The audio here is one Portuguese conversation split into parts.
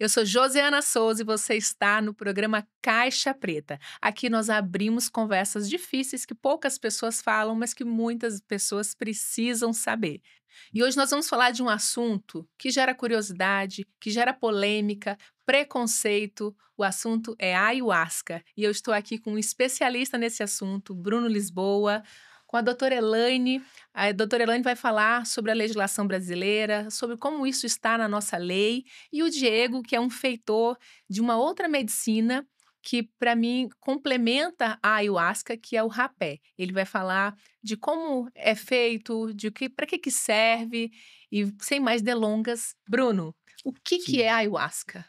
Eu sou Josiana Souza e você está no programa Caixa Preta. Aqui nós abrimos conversas difíceis que poucas pessoas falam, mas que muitas pessoas precisam saber. E hoje nós vamos falar de um assunto que gera curiosidade, que gera polêmica, preconceito. O assunto é ayahuasca. E eu estou aqui com um especialista nesse assunto, Bruno Lisboa, com a doutora Elaine. A doutora Elaine vai falar sobre a legislação brasileira, sobre como isso está na nossa lei, e o Diego, que é um feitor de uma outra medicina que, para mim, complementa a ayahuasca, que é o rapé. Ele vai falar de como é feito, de que, para que serve, e sem mais delongas, Bruno, o que Sim. é a ayahuasca?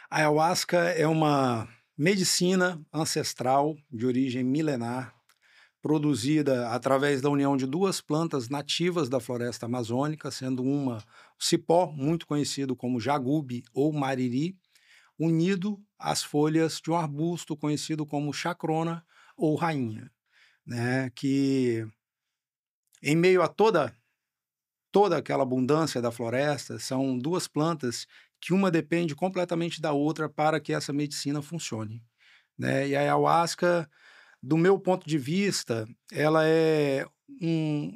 A ayahuasca é uma medicina ancestral de origem milenar, produzida através da união de duas plantas nativas da floresta amazônica, sendo uma o cipó, muito conhecido como jagube ou mariri, unido às folhas de um arbusto conhecido como chacrona ou rainha, né? Que em meio a toda aquela abundância da floresta, são duas plantas que uma depende completamente da outra para que essa medicina funcione, né? E a ayahuasca, do meu ponto de vista, ela é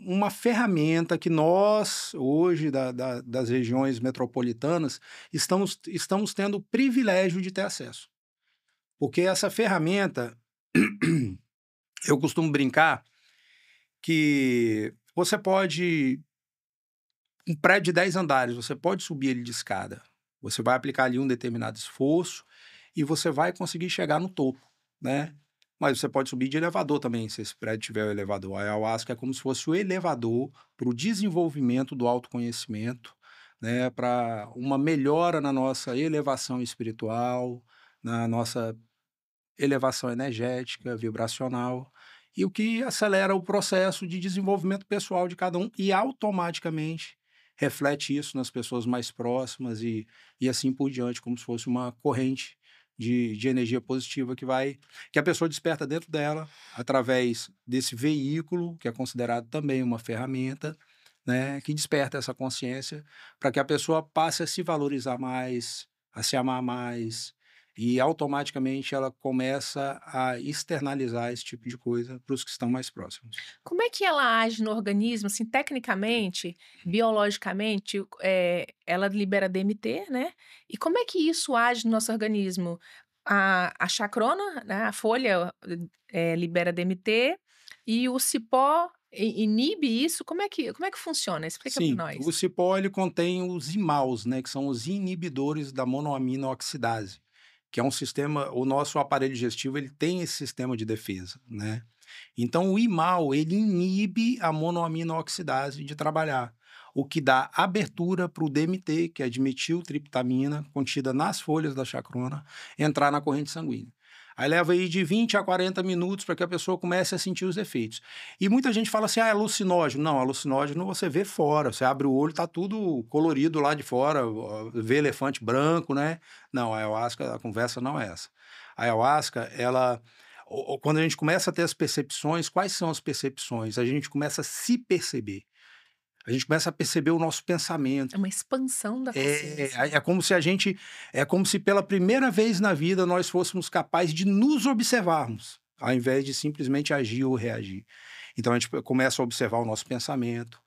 uma ferramenta que nós, hoje, das regiões metropolitanas, estamos tendo o privilégio de ter acesso. Porque essa ferramenta, eu costumo brincar que você pode, um prédio de 10 andares, você pode subir ele de escada. Você vai aplicar ali um determinado esforço e você vai conseguir chegar no topo, né? Mas você pode subir de elevador também, se esse prédio tiver o elevador. A ayahuasca é como se fosse o elevador para o desenvolvimento do autoconhecimento, né? Para uma melhora na nossa elevação espiritual, na nossa elevação energética, vibracional, e o que acelera o processo de desenvolvimento pessoal de cada um e automaticamente reflete isso nas pessoas mais próximas e assim por diante, como se fosse uma corrente de energia positiva que a pessoa desperta dentro dela através desse veículo, que é considerado também uma ferramenta, né, que desperta essa consciência para que a pessoa passe a se valorizar mais, a se amar mais, e automaticamente ela começa a externalizar esse tipo de coisa para os que estão mais próximos. Como é que ela age no organismo, assim, tecnicamente, biologicamente, ela libera DMT, né, e como é que isso age no nosso organismo? A chacrona, né, a folha, libera DMT e o cipó inibe isso? Como é que funciona? Explica para Sim, o nós. cipó ele contém os imaus, né, que são os inibidores da monoamino-oxidase, que é um sistema, o nosso aparelho digestivo ele tem esse sistema de defesa, né? Então o imal ele inibe a monoamino-oxidase de trabalhar, o que dá abertura para o DMT, que é a dimetiltriptamina, contida nas folhas da chacrona, entrar na corrente sanguínea. Aí leva aí de 20 a 40 minutos para que a pessoa comece a sentir os efeitos. E muita gente fala assim, é alucinógeno. Não, alucinógeno você vê fora, você abre o olho, tá tudo colorido lá de fora, vê elefante branco, né? Não, a ayahuasca, a conversa não é essa. A ayahuasca, ela quando a gente começa a ter as percepções, quais são as percepções? A gente começa a se perceber. A gente começa a perceber o nosso É pensamento. uma expansão da consciência. É como se é como se pela primeira vez na vida nós fôssemos capazes de nos observarmos, ao invés de simplesmente agir ou reagir. Então a gente começa a observar o nosso pensamento,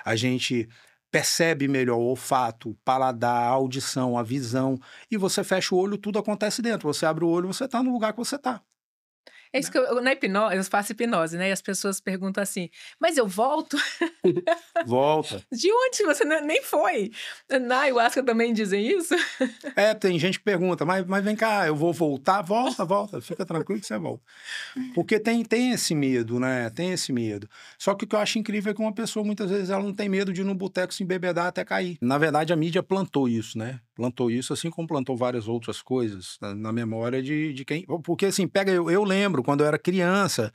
a gente percebe melhor o olfato, o paladar, a audição, a visão, e você fecha o olho, tudo acontece dentro. Você abre o olho, você está no lugar que você está. É isso Né? que na hipnose eu faço hipnose, né, e as pessoas perguntam assim: "Mas eu volto?" Volta. De onde você nem foi? Na ayahuasca também dizem isso? É, tem gente que pergunta, mas vem cá, eu vou voltar? Volta, volta, fica tranquilo que você volta. Porque tem esse medo, né? Tem esse medo. Só que o que eu acho incrível é que uma pessoa, muitas vezes, ela não tem medo de ir no boteco se embebedar até cair. Na verdade, a mídia plantou isso, né? Plantou isso, assim como plantou várias outras coisas na memória de quem... Porque, assim, eu lembro, quando eu era criança,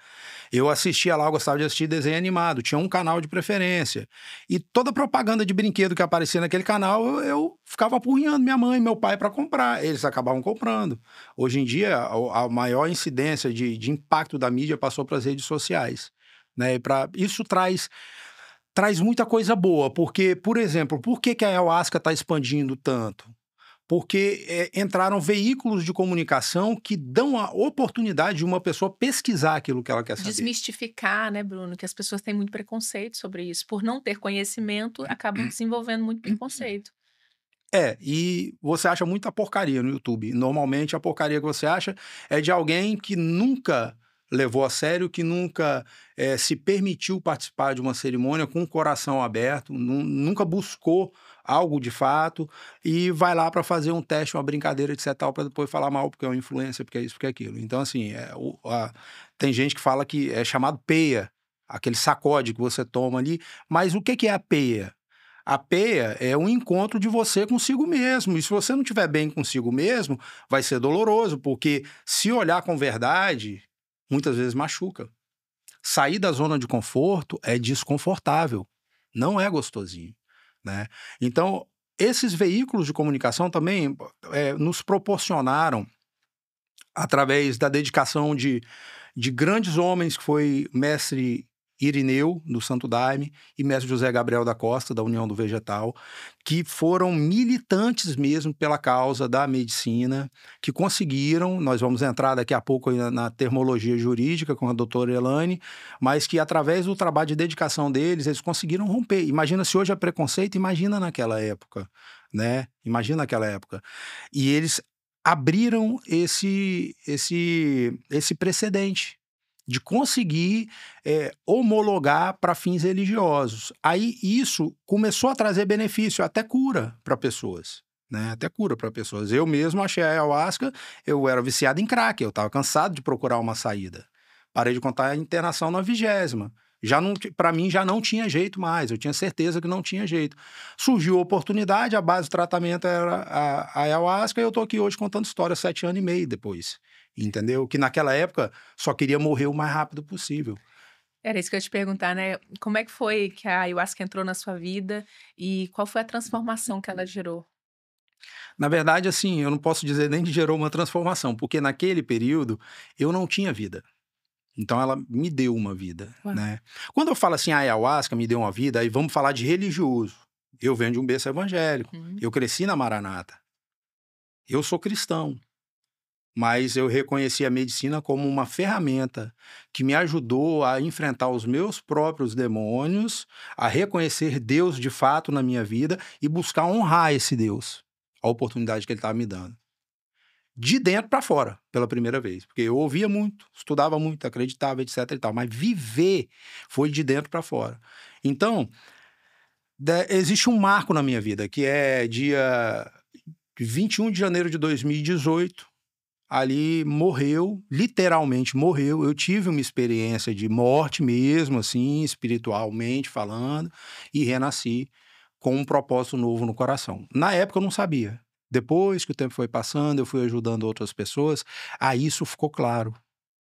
eu assistia lá, eu gostava de assistir desenho animado, tinha um canal de preferência. E toda propaganda de brinquedo que aparecia naquele canal, eu ficava apurrinhando minha mãe e meu pai para comprar. Eles acabavam comprando. Hoje em dia, a maior incidência de impacto da mídia passou para as redes sociais, né? Isso traz muita coisa boa, porque, por exemplo, por que a ayahuasca está expandindo tanto? porque entraram veículos de comunicação que dão a oportunidade de uma pessoa pesquisar aquilo que ela quer saber. Desmistificar, né, Bruno, que as pessoas têm muito preconceito sobre isso. Por não ter conhecimento, acabam desenvolvendo muito preconceito. E você acha muita porcaria no YouTube. Normalmente a porcaria que você acha é de alguém que nunca levou a sério, que nunca se permitiu participar de uma cerimônia com o coração aberto, nunca buscou algo de fato e vai lá para fazer um teste, uma brincadeira, etc, tal, para depois falar mal porque é uma influência, porque é isso, porque é aquilo. Então, assim, tem gente que fala que é chamado peia, aquele sacode que você toma ali, mas o que é a peia? A peia é um encontro de você consigo mesmo. E se você não estiver bem consigo mesmo, vai ser doloroso, porque se olhar com verdade, muitas vezes machuca. Sair da zona de conforto é desconfortável, não é gostosinho, né? Então, esses veículos de comunicação também nos proporcionaram, através da dedicação de grandes homens, que foi mestre Irineu, do Santo Daime, e mestre José Gabriel da Costa, da União do Vegetal, que foram militantes mesmo pela causa da medicina, que conseguiram, nós vamos entrar daqui a pouco na termologia jurídica com a doutora Elane, mas que através do trabalho de dedicação deles, eles conseguiram romper. Imagina se hoje é preconceito, imagina naquela época, né? Imagina naquela época. E eles abriram esse precedente de conseguir homologar para fins religiosos. Aí isso começou a trazer benefício, até cura para pessoas, né? Até cura para pessoas. Eu mesmo achei a ayahuasca, eu era viciado em crack, eu estava cansado de procurar uma saída. Parei de contar a internação na 20ª. Para mim já não tinha jeito mais, eu tinha certeza que não tinha jeito. Surgiu a oportunidade, a base do tratamento era a ayahuasca, e eu estou aqui hoje contando história 7 anos e meio depois. Entendeu? Que naquela época só queria morrer o mais rápido possível. Era isso que eu ia te perguntar, né? Como é que foi que a ayahuasca entrou na sua vida e qual foi a transformação que ela gerou? Na verdade, assim, eu não posso dizer nem que gerou uma transformação, porque naquele período eu não tinha vida. Então ela me deu uma vida, Uau. né? Quando eu falo assim, a ayahuasca me deu uma vida, aí vamos falar de religioso. Eu venho de um berço evangélico, eu cresci na Maranata. Eu sou cristão. Mas eu reconheci a medicina como uma ferramenta que me ajudou a enfrentar os meus próprios demônios, a reconhecer Deus de fato na minha vida e buscar honrar esse Deus, a oportunidade que ele estava me dando. De dentro para fora, pela primeira vez. Porque eu ouvia muito, estudava muito, acreditava, etc e tal. Mas viver foi de dentro para fora. Então, existe um marco na minha vida, que é dia 21 de janeiro de 2018. Ali morreu, literalmente morreu. Eu tive uma experiência de morte mesmo, assim, espiritualmente falando, e renasci com um propósito novo no coração. Na época eu não sabia. Depois que o tempo foi passando, eu fui ajudando outras pessoas, aí isso ficou claro.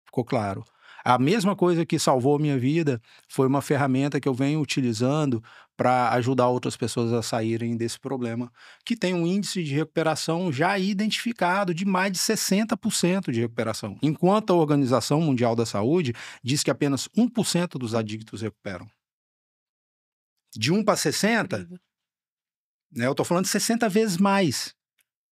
Ficou claro. A mesma coisa que salvou a minha vida foi uma ferramenta que eu venho utilizando para ajudar outras pessoas a saírem desse problema, que tem um índice de recuperação já identificado de mais de 60% de recuperação, enquanto a Organização Mundial da Saúde diz que apenas 1% dos adictos recuperam. De 1 para 60, né, eu estou falando de 60 vezes mais.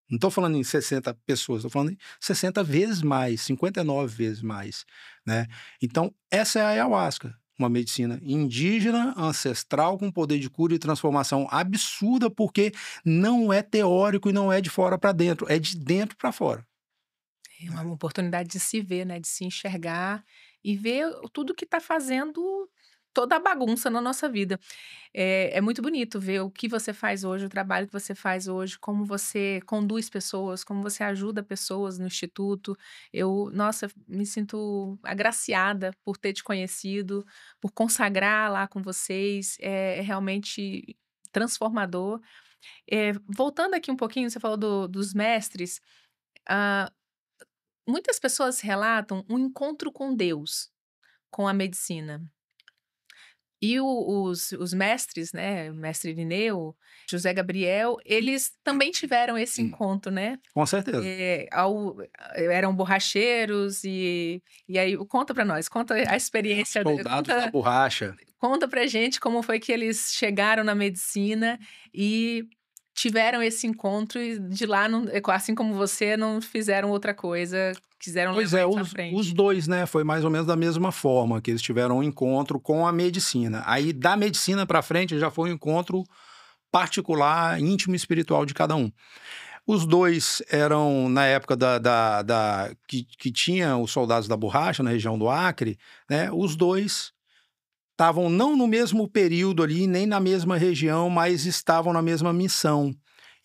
Não estou falando em 60 pessoas, estou falando em 60 vezes mais, 59 vezes mais, né? Então, essa é a ayahuasca, uma medicina indígena, ancestral, com poder de cura e transformação absurda, porque não é teórico e não é de fora para dentro, é de dentro para fora. É uma oportunidade de se ver, né? De se enxergar e ver tudo que está fazendo toda a bagunça na nossa vida. É muito bonito ver o que você faz hoje, o trabalho que você faz hoje, como você conduz pessoas, como você ajuda pessoas no instituto. Nossa, me sinto agraciada por ter te conhecido, por consagrar lá com vocês. É realmente transformador. Voltando aqui um pouquinho, você falou dos mestres. ah, Muitas pessoas relatam um encontro com Deus, com a medicina. E os mestres, né, o mestre Irineu, José Gabriel, eles também tiveram esse encontro, né? Com certeza. Eram borracheiros e aí conta para nós, conta a experiência, Soldados da borracha. conta pra gente como foi que eles chegaram na medicina e tiveram esse encontro e de lá, assim como você, não fizeram outra coisa, quiseram Pois levar é, isso à os frente. dois, né, foi mais ou menos da mesma forma, que eles tiveram um encontro com a medicina. Aí, da medicina para frente, já foi um encontro particular, íntimo e espiritual de cada um. Os dois eram, na época que tinha os soldados da borracha, na região do Acre, né, os dois estavam não no mesmo período ali, nem na mesma região, mas estavam na mesma missão.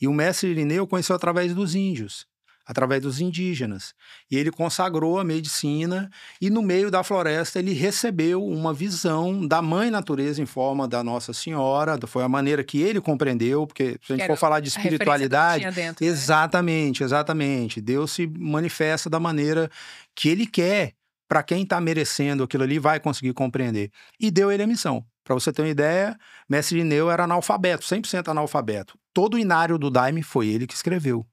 E o mestre Irineu conheceu através dos índios, através dos indígenas. E ele consagrou a medicina e no meio da floresta ele recebeu uma visão da mãe natureza em forma da Nossa Senhora, foi a maneira que ele compreendeu, porque se a gente for falar de A referência do que espiritualidade, tinha dentro, né? exatamente. Deus se manifesta da maneira que ele quer. Para quem está merecendo aquilo ali, vai conseguir compreender. E deu ele a missão. Para você ter uma ideia, Mestre Irineu era analfabeto, 100% analfabeto. Todo o inário do Daime foi ele que escreveu.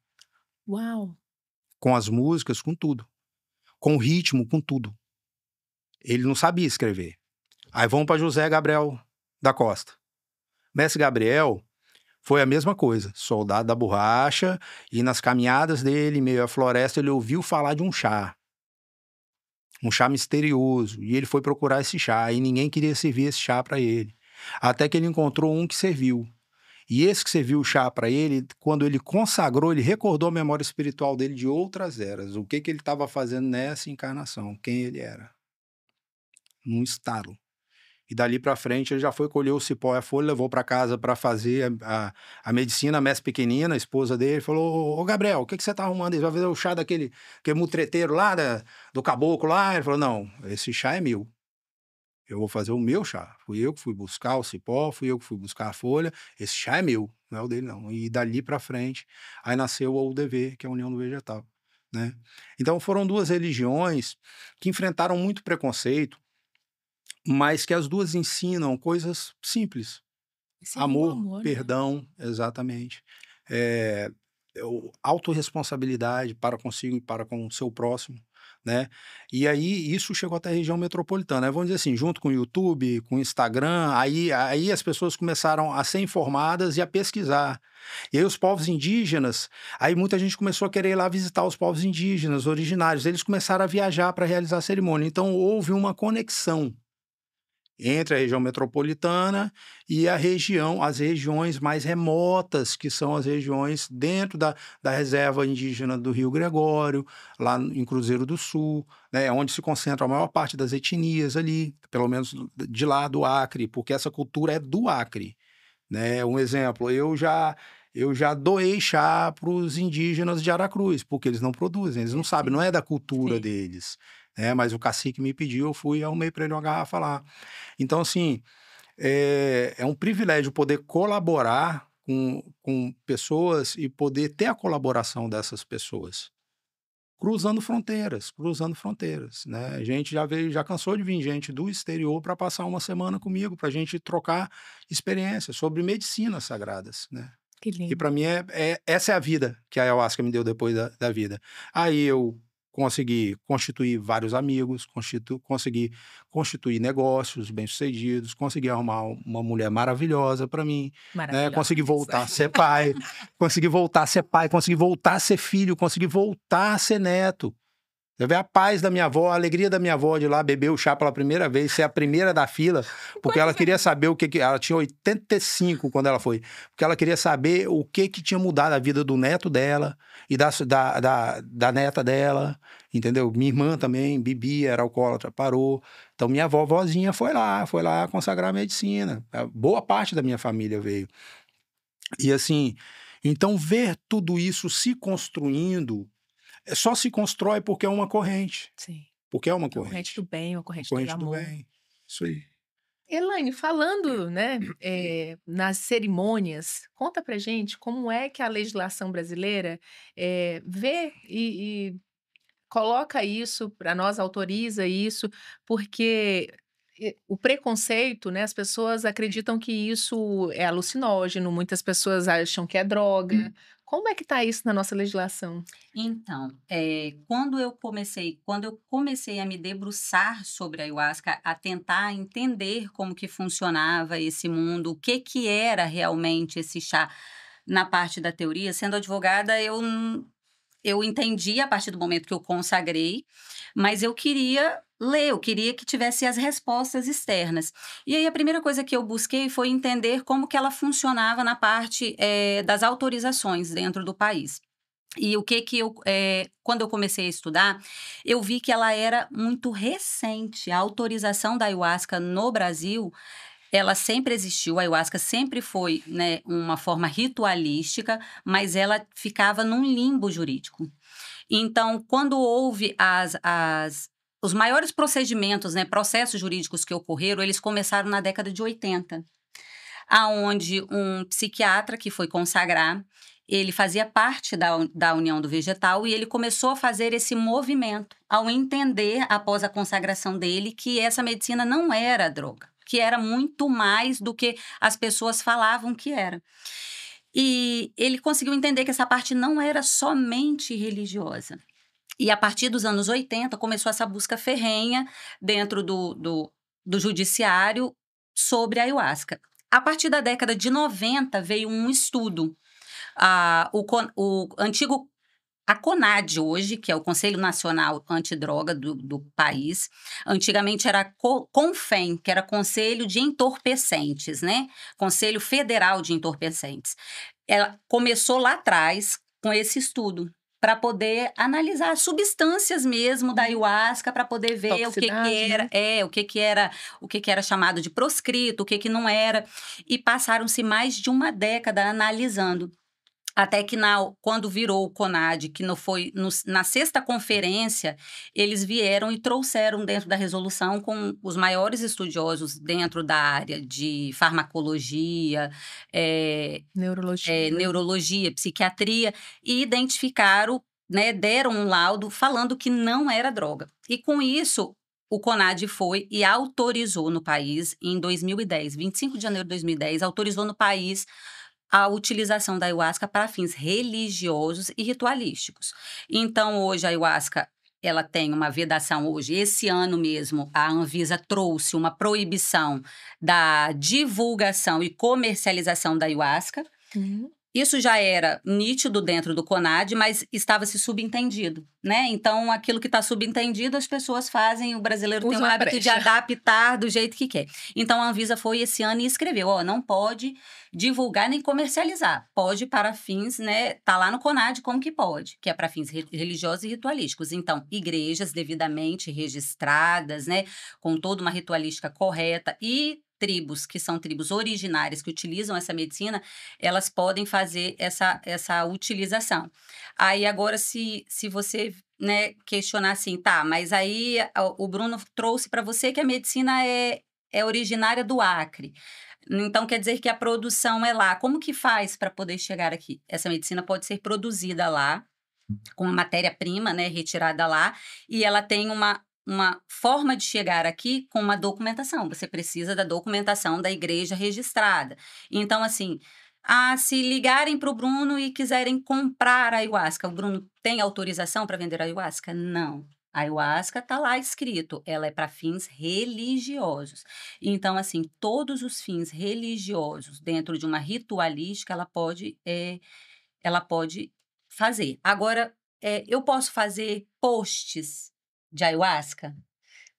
Uau! Com as músicas, com tudo. Com o ritmo, com tudo. Ele não sabia escrever. Aí vamos para José Gabriel da Costa. Mestre Gabriel foi a mesma coisa. Soldado da borracha, e nas caminhadas dele, em meio à floresta, ele ouviu falar de um chá. Um chá misterioso, e ele foi procurar esse chá, e ninguém queria servir esse chá para ele. Até que ele encontrou um que serviu. E esse que serviu o chá para ele, quando ele consagrou, ele recordou a memória espiritual dele de outras eras. O que ele estava fazendo nessa encarnação, quem ele era. Num estalo. E dali para frente ele já foi colher o cipó e a folha, levou para casa para fazer a medicina, a mestre pequenina, a esposa dele, falou: ô Gabriel, o que você tá arrumando aí? Vai fazer o chá daquele mutreteiro lá, do caboclo lá? Ele falou: não, esse chá é meu. Eu vou fazer o meu chá. Fui eu que fui buscar o cipó, fui eu que fui buscar a folha. Esse chá é meu, não é o dele não. E dali para frente, aí nasceu a UDV, que é a União do Vegetal, né? Então foram duas religiões que enfrentaram muito preconceito, mas que as duas ensinam coisas simples. Seria o Amor, amor, né? perdão, exatamente. Autorresponsabilidade para consigo e para com o seu próximo, né? E aí isso chegou até a região metropolitana. Aí, vamos dizer assim, junto com o YouTube, com o Instagram, aí as pessoas começaram a ser informadas e a pesquisar. E aí os povos indígenas, aí muita gente começou a querer ir lá visitar os povos indígenas originários. Eles começaram a viajar para realizar a cerimônia. Então houve uma conexão entre a região metropolitana e as regiões mais remotas, que são as regiões dentro da reserva indígena do Rio Gregório, lá em Cruzeiro do Sul, né, onde se concentra a maior parte das etnias ali, pelo menos de lá do Acre, porque essa cultura é do Acre, né? Um exemplo, eu já doei chá para os indígenas de Aracruz, porque eles não produzem, eles não sabem, não é da cultura Sim. deles, né? Mas o cacique me pediu, eu fui e arrumei para ele uma garrafa lá. Então, assim, é um privilégio poder colaborar com pessoas e poder ter a colaboração dessas pessoas. Cruzando fronteiras, né? A gente já cansou de vir gente do exterior para passar uma semana comigo, para a gente trocar experiências sobre medicinas sagradas, né? Que E lindo. para mim essa é a vida que a ayahuasca me deu depois da vida. Aí eu consegui constituir vários amigos, consegui constituir negócios bem-sucedidos, consegui arrumar uma mulher maravilhosa para mim, né? Maravilhosa Consegui mesmo. voltar a ser pai, consegui voltar a ser filho, consegui voltar a ser neto. Eu ver a paz da minha avó, a alegria da minha avó de ir lá beber o chá pela primeira vez, ser a primeira da fila, porque ela queria saber o que ela tinha 85 quando ela foi, porque ela queria saber o que tinha mudado a vida do neto dela e da neta dela, entendeu? Minha irmã também bebia, era alcoólatra, parou. Então minha vozinha foi lá consagrar a medicina. Boa parte da minha família veio. E assim, então ver tudo isso se construindo, só se constrói porque é uma corrente. Sim. Porque é uma Uma corrente do corrente. bem, uma Uma corrente do corrente do amor. bem. Isso aí. Elaine, falando, né, nas cerimônias, conta pra gente como é que a legislação brasileira vê e coloca isso para nós, autoriza isso, porque o preconceito, né, as pessoas acreditam que isso é alucinógeno, muitas pessoas acham que é droga. Como é que está isso na nossa legislação? Então, quando eu comecei a me debruçar sobre a ayahuasca, a tentar entender como que funcionava esse mundo, o que que era realmente esse chá, na parte da teoria. Sendo advogada, eu entendi a partir do momento que eu consagrei, mas eu queria ler, eu queria que tivesse as respostas externas. E aí a primeira coisa que eu busquei foi entender como que ela funcionava na parte das autorizações dentro do país. E o que eu, quando eu comecei a estudar, eu vi que ela era muito recente. A autorização da ayahuasca no Brasil, ela sempre existiu, a ayahuasca sempre foi, né, uma forma ritualística, mas ela ficava num limbo jurídico. Então, quando houve os maiores procedimentos, né, processos jurídicos que ocorreram, eles começaram na década de 80, aonde um psiquiatra que foi consagrar, ele fazia parte da União do Vegetal e ele começou a fazer esse movimento ao entender, após a consagração dele, que essa medicina não era droga, que era muito mais do que as pessoas falavam que era. E ele conseguiu entender que essa parte não era somente religiosa. E a partir dos anos 80 começou essa busca ferrenha dentro do judiciário sobre a ayahuasca. A partir da década de 90 veio um estudo. A CONAD hoje, que é o Conselho Nacional Antidroga do país, antigamente era CONFEN, que era Conselho de Entorpecentes, né? Conselho Federal de Entorpecentes. Ela começou lá atrás com esse estudo, para poder analisar as substâncias mesmo da ayahuasca, para poder ver o que era, né? o que era chamado de proscrito, o que não era. E passaram-se mais de uma década analisando. Até que quando virou o CONAD, que na sexta conferência, eles vieram e trouxeram dentro da resolução com os maiores estudiosos dentro da área de farmacologia, neurologia, psiquiatria, e identificaram, né, deram um laudo falando que não era droga. E com isso, o CONAD foi e autorizou no país, em 2010, 25 de janeiro de 2010, autorizou no país a utilização da ayahuasca para fins religiosos e ritualísticos. Então, hoje, a ayahuasca, ela tem uma vedação hoje. Esse ano mesmo, a Anvisa trouxe uma proibição da divulgação e comercialização da ayahuasca. Uhum. Isso já era nítido dentro do CONAD, mas estava-se subentendido, né? Então, aquilo que está subentendido, as pessoas fazem, o brasileiro tem o hábito de adaptar do jeito que quer. Então, a Anvisa foi esse ano e escreveu, não pode divulgar nem comercializar. Pode para fins, né? Tá lá no CONAD como que pode, que é para fins religiosos e ritualísticos. Então, igrejas devidamente registradas, né? Com toda uma ritualística correta e tribos, que são tribos originárias que utilizam essa medicina, elas podem fazer essa utilização. Aí agora, se você, né, questionar assim, tá, mas aí o Bruno trouxe para você que a medicina é originária do Acre. Então, quer dizer que a produção é lá. Como que faz para poder chegar aqui? Essa medicina pode ser produzida lá, com matéria-prima, né, retirada lá, e ela tem uma forma de chegar aqui com uma documentação. Você precisa da documentação da igreja registrada. Então, assim, se ligarem para o Bruno e quiserem comprar a ayahuasca, o Bruno tem autorização para vender a ayahuasca? Não. A ayahuasca está lá escrito, ela é para fins religiosos. Então, assim, todos os fins religiosos dentro de uma ritualística, ela pode fazer. Agora, eu posso fazer posts de ayahuasca?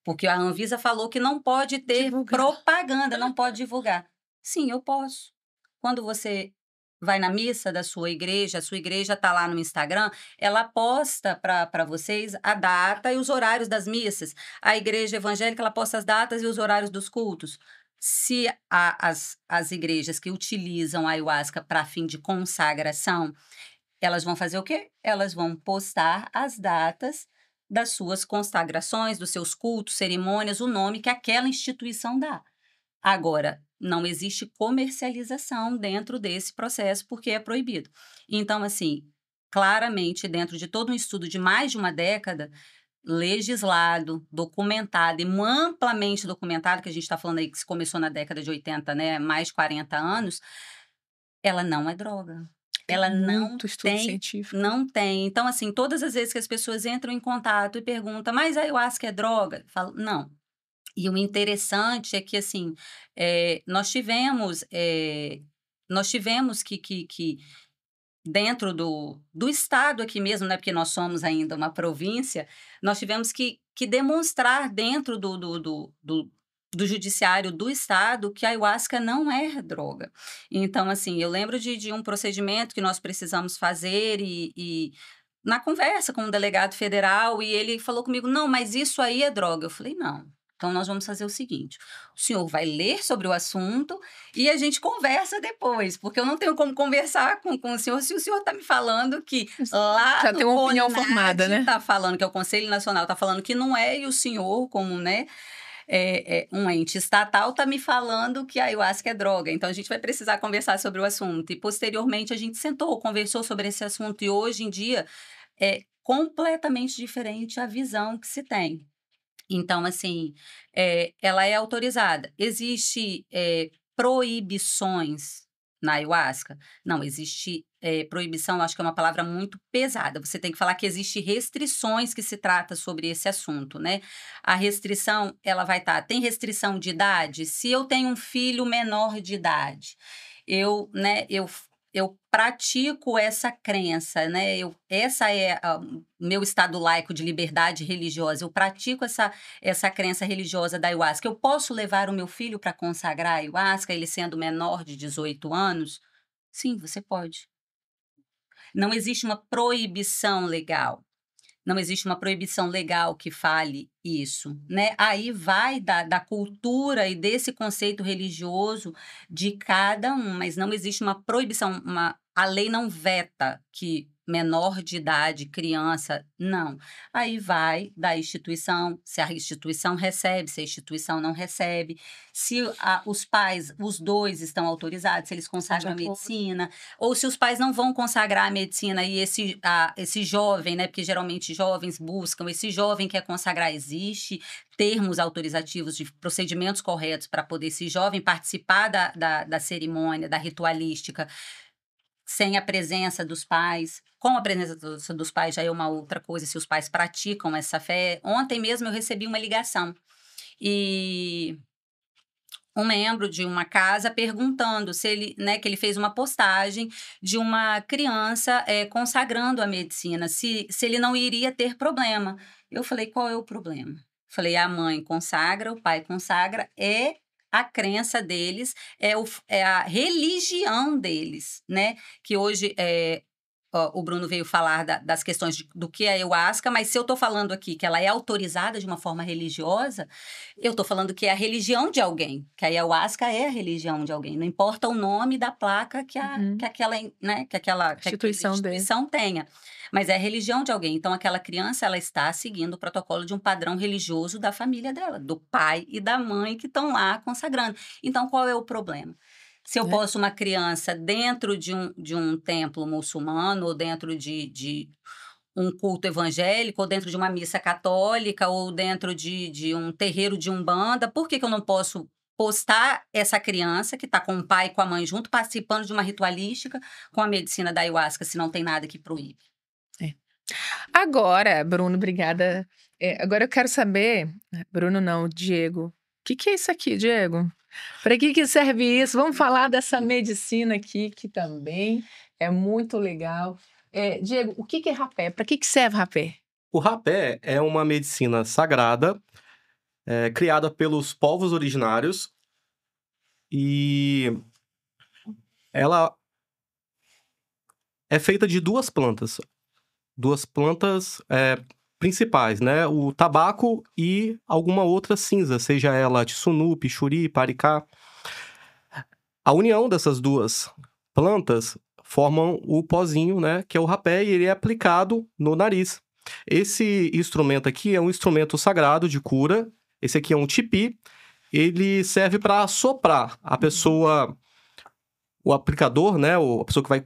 Porque a Anvisa falou que não pode ter propaganda, não pode divulgar. Sim, eu posso. Quando você vai na missa da sua igreja, a sua igreja está lá no Instagram, ela posta para vocês a data e os horários das missas. A igreja evangélica, ela posta as datas e os horários dos cultos. Se as igrejas que utilizam a ayahuasca para fim de consagração, elas vão fazer o quê? Elas vão postar as datas das suas consagrações, dos seus cultos, cerimônias, o nome que aquela instituição dá. Agora, não existe comercialização dentro desse processo porque é proibido. Então, assim, claramente, dentro de todo um estudo de mais de uma década, legislado, documentado e amplamente documentado, que a gente está falando aí que começou na década de 80, né, mais de 40 anos, ela não é droga. Ela não tem. Então, assim, todas as vezes que as pessoas entram em contato e perguntam, mas a ayahuasca é droga? Eu falo, não. E o interessante é que, assim, nós tivemos nós tivemos que dentro do estado aqui mesmo, né, porque nós somos ainda uma província, nós tivemos que demonstrar dentro do judiciário do estado que a ayahuasca não é droga. Então, assim, eu lembro de um procedimento que nós precisamos fazer e na conversa com o delegado federal, e ele falou comigo, não, mas isso aí é droga. Eu falei, não. Então, nós vamos fazer o seguinte, o senhor vai ler sobre o assunto e a gente conversa depois, porque eu não tenho como conversar com o senhor se o senhor está me falando que lá Já no tem uma opinião CONAD formada, né? está falando, que é o Conselho Nacional, está falando que não é, e o senhor, como, né, um ente estatal, está me falando que a ayahuasca é droga. Então, a gente vai precisar conversar sobre o assunto. E, posteriormente, a gente sentou, conversou sobre esse assunto, e hoje em dia é completamente diferente a visão que se tem. Então, assim, ela é autorizada. Existe proibições na ayahuasca? Não, existe proibição, acho que é uma palavra muito pesada. Você tem que falar que existe restrições que se trata sobre esse assunto, né? A restrição, ela vai estar... Tem restrição de idade? Se eu tenho um filho menor de idade, eu pratico essa crença, né? Essa é o meu estado laico de liberdade religiosa. Eu pratico essa crença religiosa da ayahuasca. Eu posso levar o meu filho para consagrar a ayahuasca, ele sendo menor de 18 anos? Sim, você pode. Não existe uma proibição legal. Não existe uma proibição legal que fale isso, né? Aí vai da cultura e desse conceito religioso de cada um, mas não existe uma proibição, a lei não veta que menor de idade, criança, não. Aí vai da instituição, se a instituição recebe, se a instituição não recebe, se os pais, os dois estão autorizados, se eles consagram a medicina, ou se os pais não vão consagrar a medicina e esse jovem, né, porque geralmente jovens buscam, esse jovem quer consagrar, existe termos autorizativos de procedimentos corretos para poder esse jovem participar da cerimônia, da ritualística, sem a presença dos pais. Com a presença dos pais já é uma outra coisa, se os pais praticam essa fé. Ontem mesmo eu recebi uma ligação e um membro de uma casa perguntando se ele, né, que ele fez uma postagem de uma criança consagrando a medicina, se ele não iria ter problema. Eu falei, qual é o problema? Falei, a mãe consagra, o pai consagra, a crença deles, é a religião deles, né? Que hoje o Bruno veio falar das questões do que é a ayahuasca, mas se eu estou falando aqui que ela é autorizada de uma forma religiosa, eu estou falando que é a religião de alguém, que a ayahuasca é a religião de alguém, não importa o nome da placa que aquela instituição tenha, mas é a religião de alguém. Então, aquela criança, ela está seguindo o protocolo de um padrão religioso da família dela, do pai e da mãe que estão lá consagrando. Então, qual é o problema? Se eu posso uma criança dentro de um templo muçulmano, ou dentro de um culto evangélico, ou dentro de uma missa católica, ou dentro de um terreiro de umbanda, por que eu não posso postar essa criança que está com o pai e com a mãe junto, participando de uma ritualística com a medicina da ayahuasca, se não tem nada que proíbe? Agora, Bruno, obrigada. Agora eu quero saber, Bruno não, Diego, o que é isso aqui, Diego? Para que serve isso? Vamos falar dessa medicina aqui, que também é muito legal. Diego, o que é rapé? Para que serve rapé? O rapé é uma medicina sagrada, criada pelos povos originários, e ela é feita de duas plantas principais, né? O tabaco e alguma outra cinza, seja ela tsunu, pichuri, paricá. A união dessas duas plantas formam o pozinho, né? Que é o rapé, e ele é aplicado no nariz. Esse instrumento aqui é um instrumento sagrado de cura. Esse aqui é um tipi. Ele serve para assoprar a pessoa, o aplicador, né? A pessoa que vai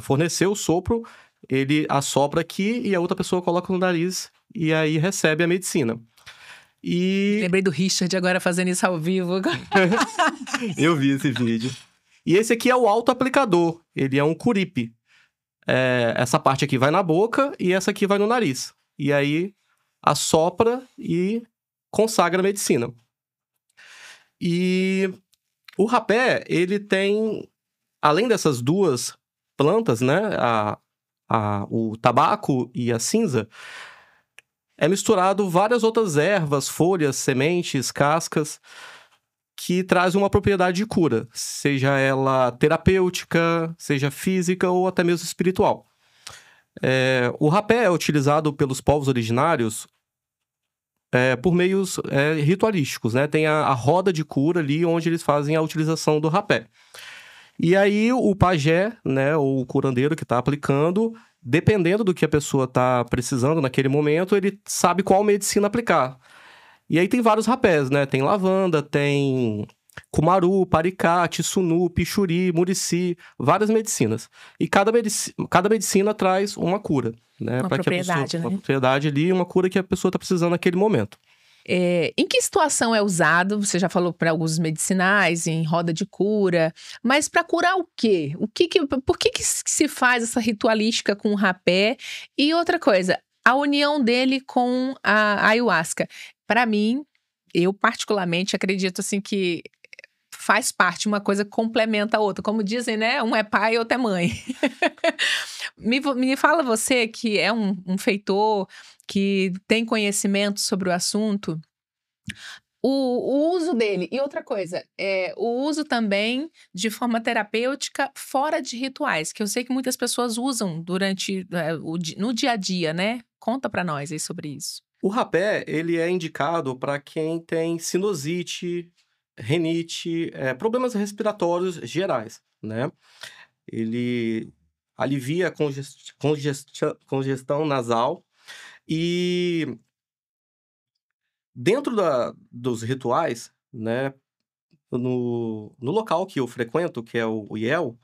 fornecer o sopro, ele assopra aqui e a outra pessoa coloca no nariz e aí recebe a medicina. Lembrei do Richard agora fazendo isso ao vivo. Eu vi esse vídeo. E esse aqui é o autoaplicador. Ele é um curipe. Essa parte aqui vai na boca e essa aqui vai no nariz. E aí assopra e consagra a medicina. E o rapé, ele tem além dessas duas plantas, né, o tabaco e a cinza, é misturado várias outras ervas, folhas, sementes, cascas, que trazem uma propriedade de cura, seja ela terapêutica, seja física ou até mesmo espiritual. O rapé é utilizado pelos povos originários por meios ritualísticos, né? Tem a roda de cura ali, onde eles fazem a utilização do rapé. E aí o pajé, né, ou o curandeiro que está aplicando, dependendo do que a pessoa está precisando naquele momento, ele sabe qual medicina aplicar. E aí tem vários rapés, né? Tem lavanda, tem cumaru, paricá, tissunu, pichuri, murici, várias medicinas. E cada medicina traz uma cura, né? Uma propriedade, né? Uma propriedade ali, uma cura que a pessoa está precisando naquele momento. Em que situação é usado? Você já falou para alguns medicinais, em roda de cura, mas para curar o quê? Por que se faz essa ritualística com o rapé? E outra coisa, a união dele com a ayahuasca. Para mim, eu particularmente acredito assim que faz parte, uma coisa complementa a outra. Como dizem, né? Um é pai, outro é mãe. Me fala você que é um feitor que tem conhecimento sobre o assunto, o uso dele. E outra coisa, o uso também de forma terapêutica fora de rituais, que eu sei que muitas pessoas usam durante no dia a dia, né? Conta para nós aí sobre isso. O rapé, ele é indicado para quem tem sinusite, rinite, problemas respiratórios gerais, né? Ele alivia a congestão nasal e dentro dos rituais, né, no local que eu frequento, que é o IEL,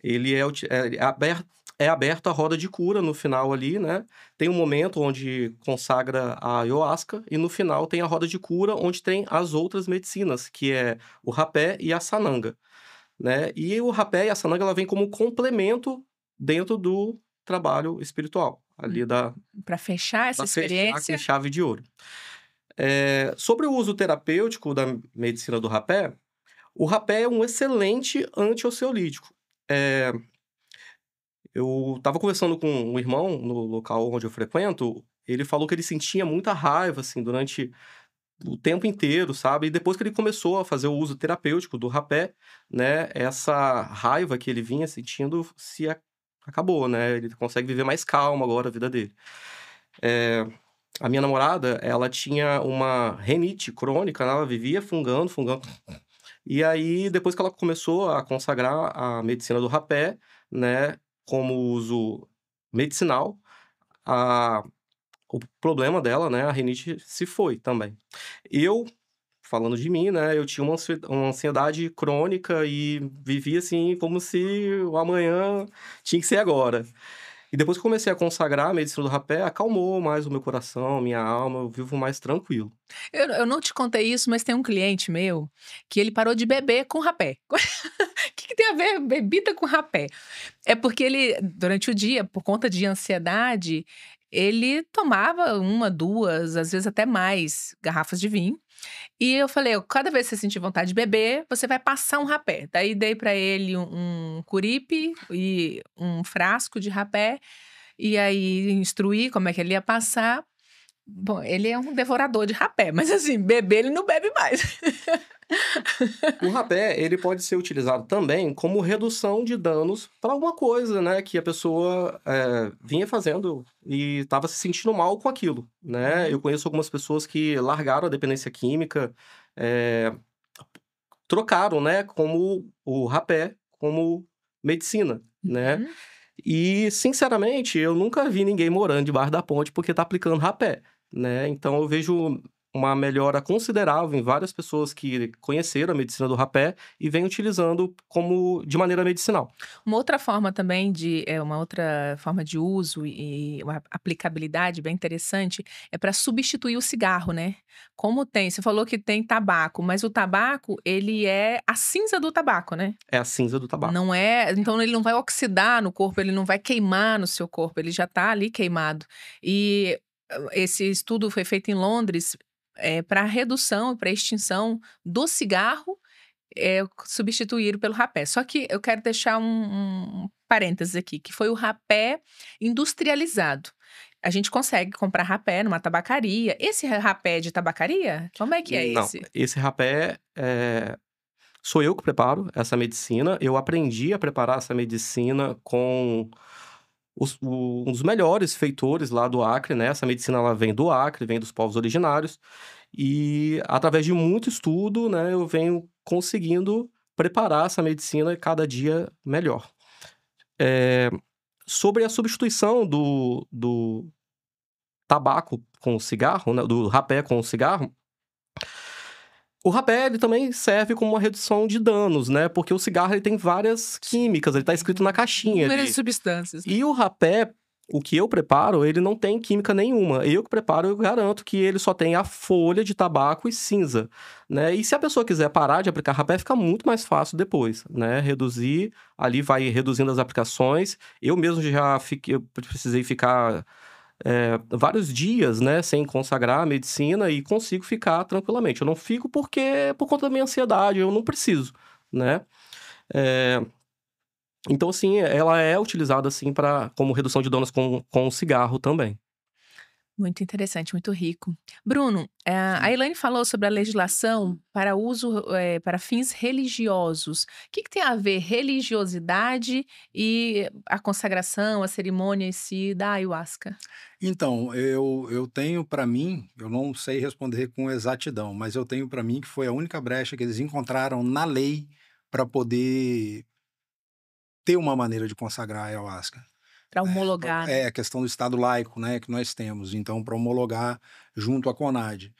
ele é aberto a roda de cura no final ali, né? Tem um momento onde consagra a ayahuasca e no final tem a roda de cura onde tem as outras medicinas, que é o rapé e a sananga, né? E o rapé e a sananga, ela vem como complemento dentro do trabalho espiritual, ali para fechar essa experiência. Fechar com chave de ouro. Sobre o uso terapêutico da medicina do rapé, o rapé é um excelente antioceolítico. Eu estava conversando com um irmão no local onde eu frequento, ele falou que ele sentia muita raiva, assim, durante o tempo inteiro, sabe? E depois que ele começou a fazer o uso terapêutico do rapé, né, essa raiva que ele vinha sentindo acabou, né? Ele consegue viver mais calmo agora a vida dele. A minha namorada, ela tinha uma rinite crônica, né? Ela vivia fungando. E aí, depois que ela começou a consagrar a medicina do rapé, né, como uso medicinal, o problema dela, né, a rinite se foi também. Falando de mim, né, eu tinha uma ansiedade crônica e vivia assim como se o amanhã tinha que ser agora. E depois que comecei a consagrar a medicina do rapé, acalmou mais o meu coração, minha alma, eu vivo mais tranquilo. Eu não te contei isso, mas tem um cliente meu que ele parou de beber com rapé. O que tem a ver bebida com rapé? É porque ele, durante o dia, por conta de ansiedade, ele tomava 1, 2, às vezes até mais garrafas de vinho. E eu falei, cada vez que você sentir vontade de beber, você vai passar um rapé. Daí dei pra ele um curipe e um frasco de rapé. E aí instruí como é que ele ia passar. Bom, ele é um devorador de rapé, mas assim, beber ele não bebe mais. O rapé, ele pode ser utilizado também como redução de danos para alguma coisa, né, que a pessoa vinha fazendo e estava se sentindo mal com aquilo, né? Eu conheço algumas pessoas que largaram a dependência química, trocaram, né, como o rapé como medicina, né? E, sinceramente, eu nunca vi ninguém morando debaixo da ponte porque tá aplicando rapé, né? Então, eu vejo uma melhora considerável em várias pessoas que conheceram a medicina do rapé e vêm utilizando de maneira medicinal. Uma outra forma também uma outra forma de uso e uma aplicabilidade bem interessante é para substituir o cigarro, né? Você falou que tem tabaco, mas o tabaco, ele é a cinza do tabaco, né? É a cinza do tabaco. Não é, então ele não vai oxidar no corpo, ele não vai queimar no seu corpo, ele já está ali queimado. E esse estudo foi feito em Londres para redução e para extinção do cigarro substituíram pelo rapé. Só que eu quero deixar um parênteses aqui, que foi o rapé industrializado. A gente consegue comprar rapé numa tabacaria. Esse rapé é de tabacaria? Como é que é Não, esse? esse rapé sou eu que preparo essa medicina. Eu aprendi a preparar essa medicina com um dos melhores feitores lá do Acre, né? Essa medicina ela vem do Acre, vem dos povos originários. E através de muito estudo, né, eu venho conseguindo preparar essa medicina cada dia melhor. Sobre a substituição do tabaco com o cigarro, né, do rapé com o cigarro, o rapé ele também serve como uma redução de danos, né? Porque o cigarro ele tem várias químicas, ele tá escrito na caixinha ali. Inúmeras substâncias. E o rapé, o que eu preparo, ele não tem química nenhuma. Eu que preparo, eu garanto que ele só tem a folha de tabaco e cinza, né? E se a pessoa quiser parar de aplicar rapé, fica muito mais fácil depois, né? Reduzir, ali vai reduzindo as aplicações. Eu mesmo eu precisei ficar vários dias, né, sem consagrar a medicina e consigo ficar tranquilamente. Eu não fico por conta da minha ansiedade, eu não preciso, né? Então, assim, ela é utilizada, assim, como redução de danos com o cigarro também. Muito interessante, muito rico. Bruno, a Elaine falou sobre a legislação para uso para fins religiosos. O que tem a ver religiosidade e a consagração, a cerimônia em si da ayahuasca? Então, eu tenho para mim, eu não sei responder com exatidão, mas eu tenho para mim que foi a única brecha que eles encontraram na lei para poder ter uma maneira de consagrar a ayahuasca. Para homologar, né? A questão do Estado laico, né, que nós temos, então, para homologar junto à CONAD.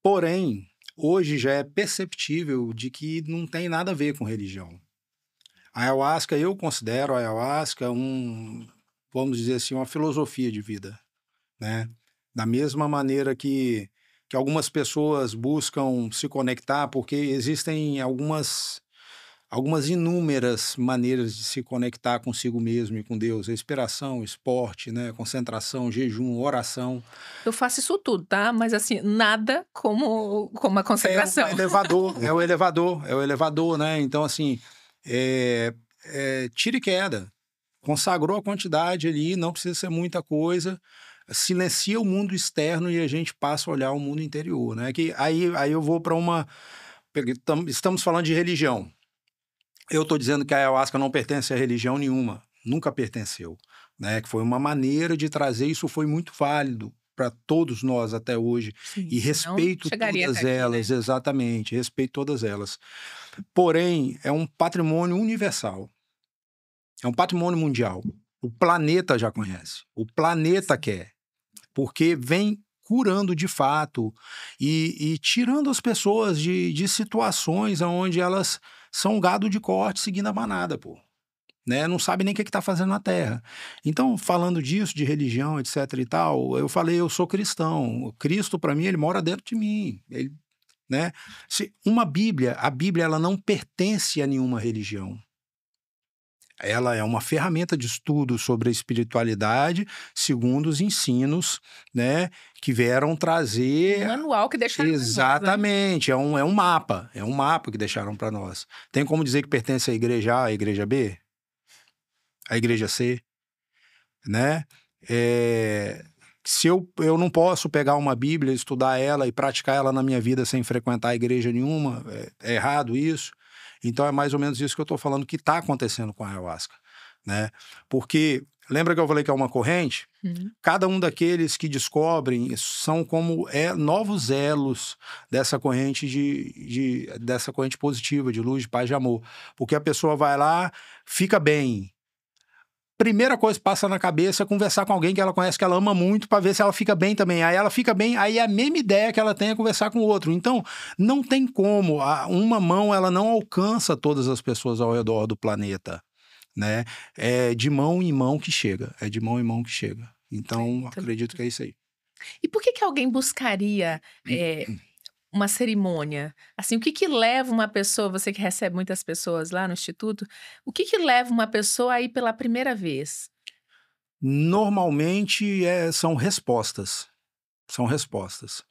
Porém, hoje já é perceptível de que não tem nada a ver com religião. A ayahuasca, eu considero a ayahuasca vamos dizer assim, uma filosofia de vida, né? Da mesma maneira que algumas pessoas buscam se conectar, porque existem algumas inúmeras maneiras de se conectar consigo mesmo e com Deus. Respiração, esporte, né? Concentração, jejum, oração. Eu faço isso tudo, tá? Mas assim, nada como a consagração. É o elevador, né? Então, assim, tira e queda. Consagrou a quantidade ali, não precisa ser muita coisa. Silencia o mundo externo e a gente passa a olhar o mundo interior, né? Que aí eu vou para estamos falando de religião. Eu estou dizendo que a ayahuasca não pertence a religião nenhuma, nunca pertenceu, né? Que foi uma maneira de trazer, isso foi muito válido para todos nós até hoje. Sim, e respeito todas elas, né? exatamente, respeito todas elas. Porém, é um patrimônio universal, é um patrimônio mundial. O planeta já conhece, o planeta quer, porque vem curando de fato e tirando as pessoas de situações onde elas são gado de corte seguindo a manada, pô. Né? Não sabe nem o que está fazendo na Terra. Então, falando disso, de religião, etc e tal, eu falei, eu sou cristão. Cristo, para mim, ele mora dentro de mim. Ele, né? A Bíblia ela não pertence a nenhuma religião. Ela é uma ferramenta de estudo sobre a espiritualidade, segundo os ensinos, né, que vieram trazer... Um manual que deixaram para nós, né? Exatamente, é um mapa que deixaram para nós. Tem como dizer que pertence à igreja A, à igreja B? À igreja C? Né? Se eu não posso pegar uma Bíblia, estudar ela e praticar ela na minha vida sem frequentar a igreja nenhuma, é errado isso? Então é mais ou menos isso que eu estou falando que está acontecendo com a ayahuasca, né? Porque, lembra que eu falei que é uma corrente? Cada um daqueles que descobrem são como novos elos dessa corrente dessa corrente positiva, de luz, de paz, de amor. Porque a pessoa vai lá, fica bem. Primeira coisa que passa na cabeça é conversar com alguém que ela conhece, que ela ama muito, para ver se ela fica bem também. Aí ela fica bem, aí a mesma ideia que ela tem é conversar com o outro. Então, não tem como. Uma mão, ela não alcança todas as pessoas ao redor do planeta, né? É de mão em mão que chega. É de mão em mão que chega. Então, acredito que é isso aí. E por que alguém buscaria uma cerimônia? Assim, o que leva uma pessoa, você que recebe muitas pessoas lá no Instituto, o que leva uma pessoa a ir pela primeira vez? Normalmente são respostas. São respostas,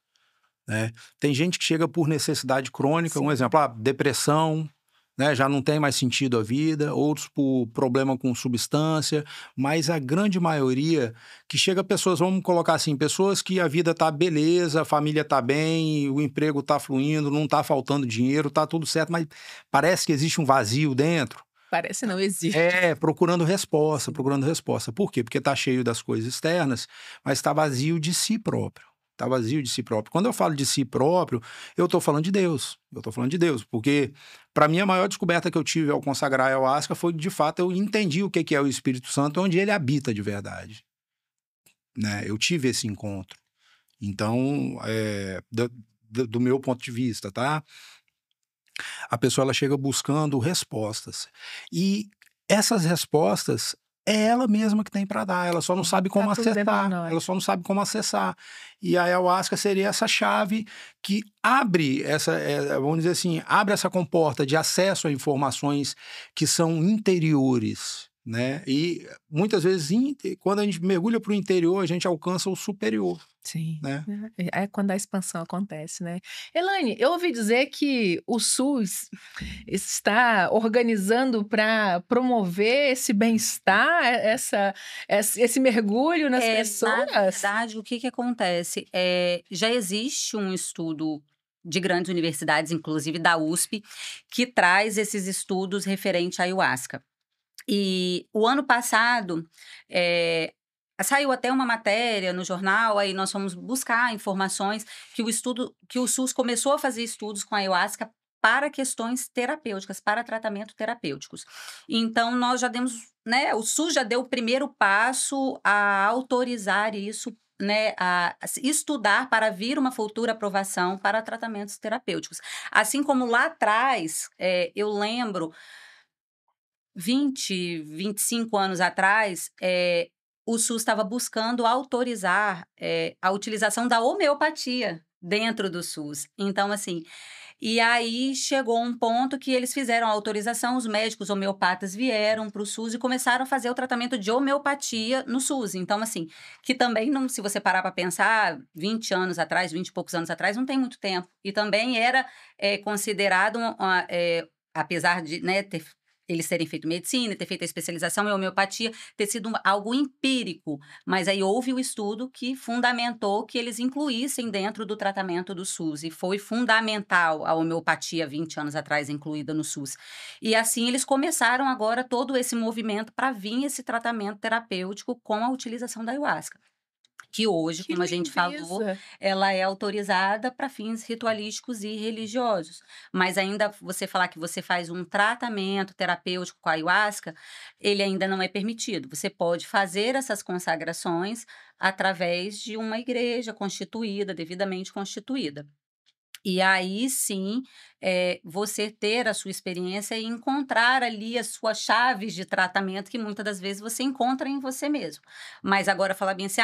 né? Tem gente que chega por necessidade crônica, um exemplo, depressão, né? Já não tem mais sentido a vida, outros por problema com substância, mas a grande maioria que chega pessoas, vamos colocar assim, pessoas que a vida tá beleza, a família tá bem, o emprego tá fluindo, não tá faltando dinheiro, tá tudo certo, mas parece que existe um vazio dentro. Parece não existe. Procurando resposta, procurando resposta. Por quê? Porque tá cheio das coisas externas, mas tá vazio de si próprio. Tá vazio de si próprio. Quando eu falo de si próprio, eu tô falando de Deus. Eu tô falando de Deus, porque para mim a maior descoberta que eu tive ao consagrar a ayahuasca foi que, de fato, eu entendi o que é o Espírito Santo, onde ele habita de verdade. Né? Eu tive esse encontro. Então, do meu ponto de vista, tá? A pessoa ela chega buscando respostas. E essas respostas é ela mesma que tem para dar, ela só não sabe como acessar. Ela só não sabe como acessar. E a ayahuasca seria essa chave que abre vamos dizer assim, abre essa comporta de acesso a informações que são interiores, né? E muitas vezes, quando a gente mergulha para o interior, a gente alcança o superior. Sim, né? É quando a expansão acontece, né? Elaine, eu ouvi dizer que o SUS está organizando para promover esse bem-estar, esse mergulho nas pessoas. Na verdade, o que acontece? Já existe um estudo de grandes universidades, inclusive da USP, que traz esses estudos referentes à ayahuasca. E o ano passado, saiu até uma matéria no jornal, aí nós fomos buscar informações que o SUS começou a fazer estudos com a ayahuasca para questões terapêuticas, para tratamento terapêuticos. Então, nós já demos, né, o SUS já deu o primeiro passo a autorizar isso, né, a estudar para vir uma futura aprovação para tratamentos terapêuticos. Assim como lá atrás, eu lembro, 20, 25 anos atrás, o SUS estava buscando autorizar a utilização da homeopatia dentro do SUS. Então, assim, e aí chegou um ponto que eles fizeram a autorização, os médicos homeopatas vieram para o SUS e começaram a fazer o tratamento de homeopatia no SUS. Então, assim, que também, não, se você parar para pensar, 20 anos atrás, 20 e poucos anos atrás, não tem muito tempo. E também era considerado, apesar de, né, eles terem feito medicina, ter feito a especialização em homeopatia, ter sido algo empírico. Mas aí houve o estudo que fundamentou que eles incluíssem dentro do tratamento do SUS. E foi fundamental a homeopatia, 20 anos atrás, incluída no SUS. E assim eles começaram agora todo esse movimento para vir esse tratamento terapêutico com a utilização da ayahuasca. Que hoje, como a gente falou, ela é autorizada para fins ritualísticos e religiosos. Mas ainda você falar que você faz um tratamento terapêutico com a ayahuasca, ele ainda não é permitido. Você pode fazer essas consagrações através de uma igreja constituída, devidamente constituída. E aí, sim, você ter a sua experiência e encontrar ali as suas chaves de tratamento que muitas das vezes você encontra em você mesmo. Mas agora falar bem assim,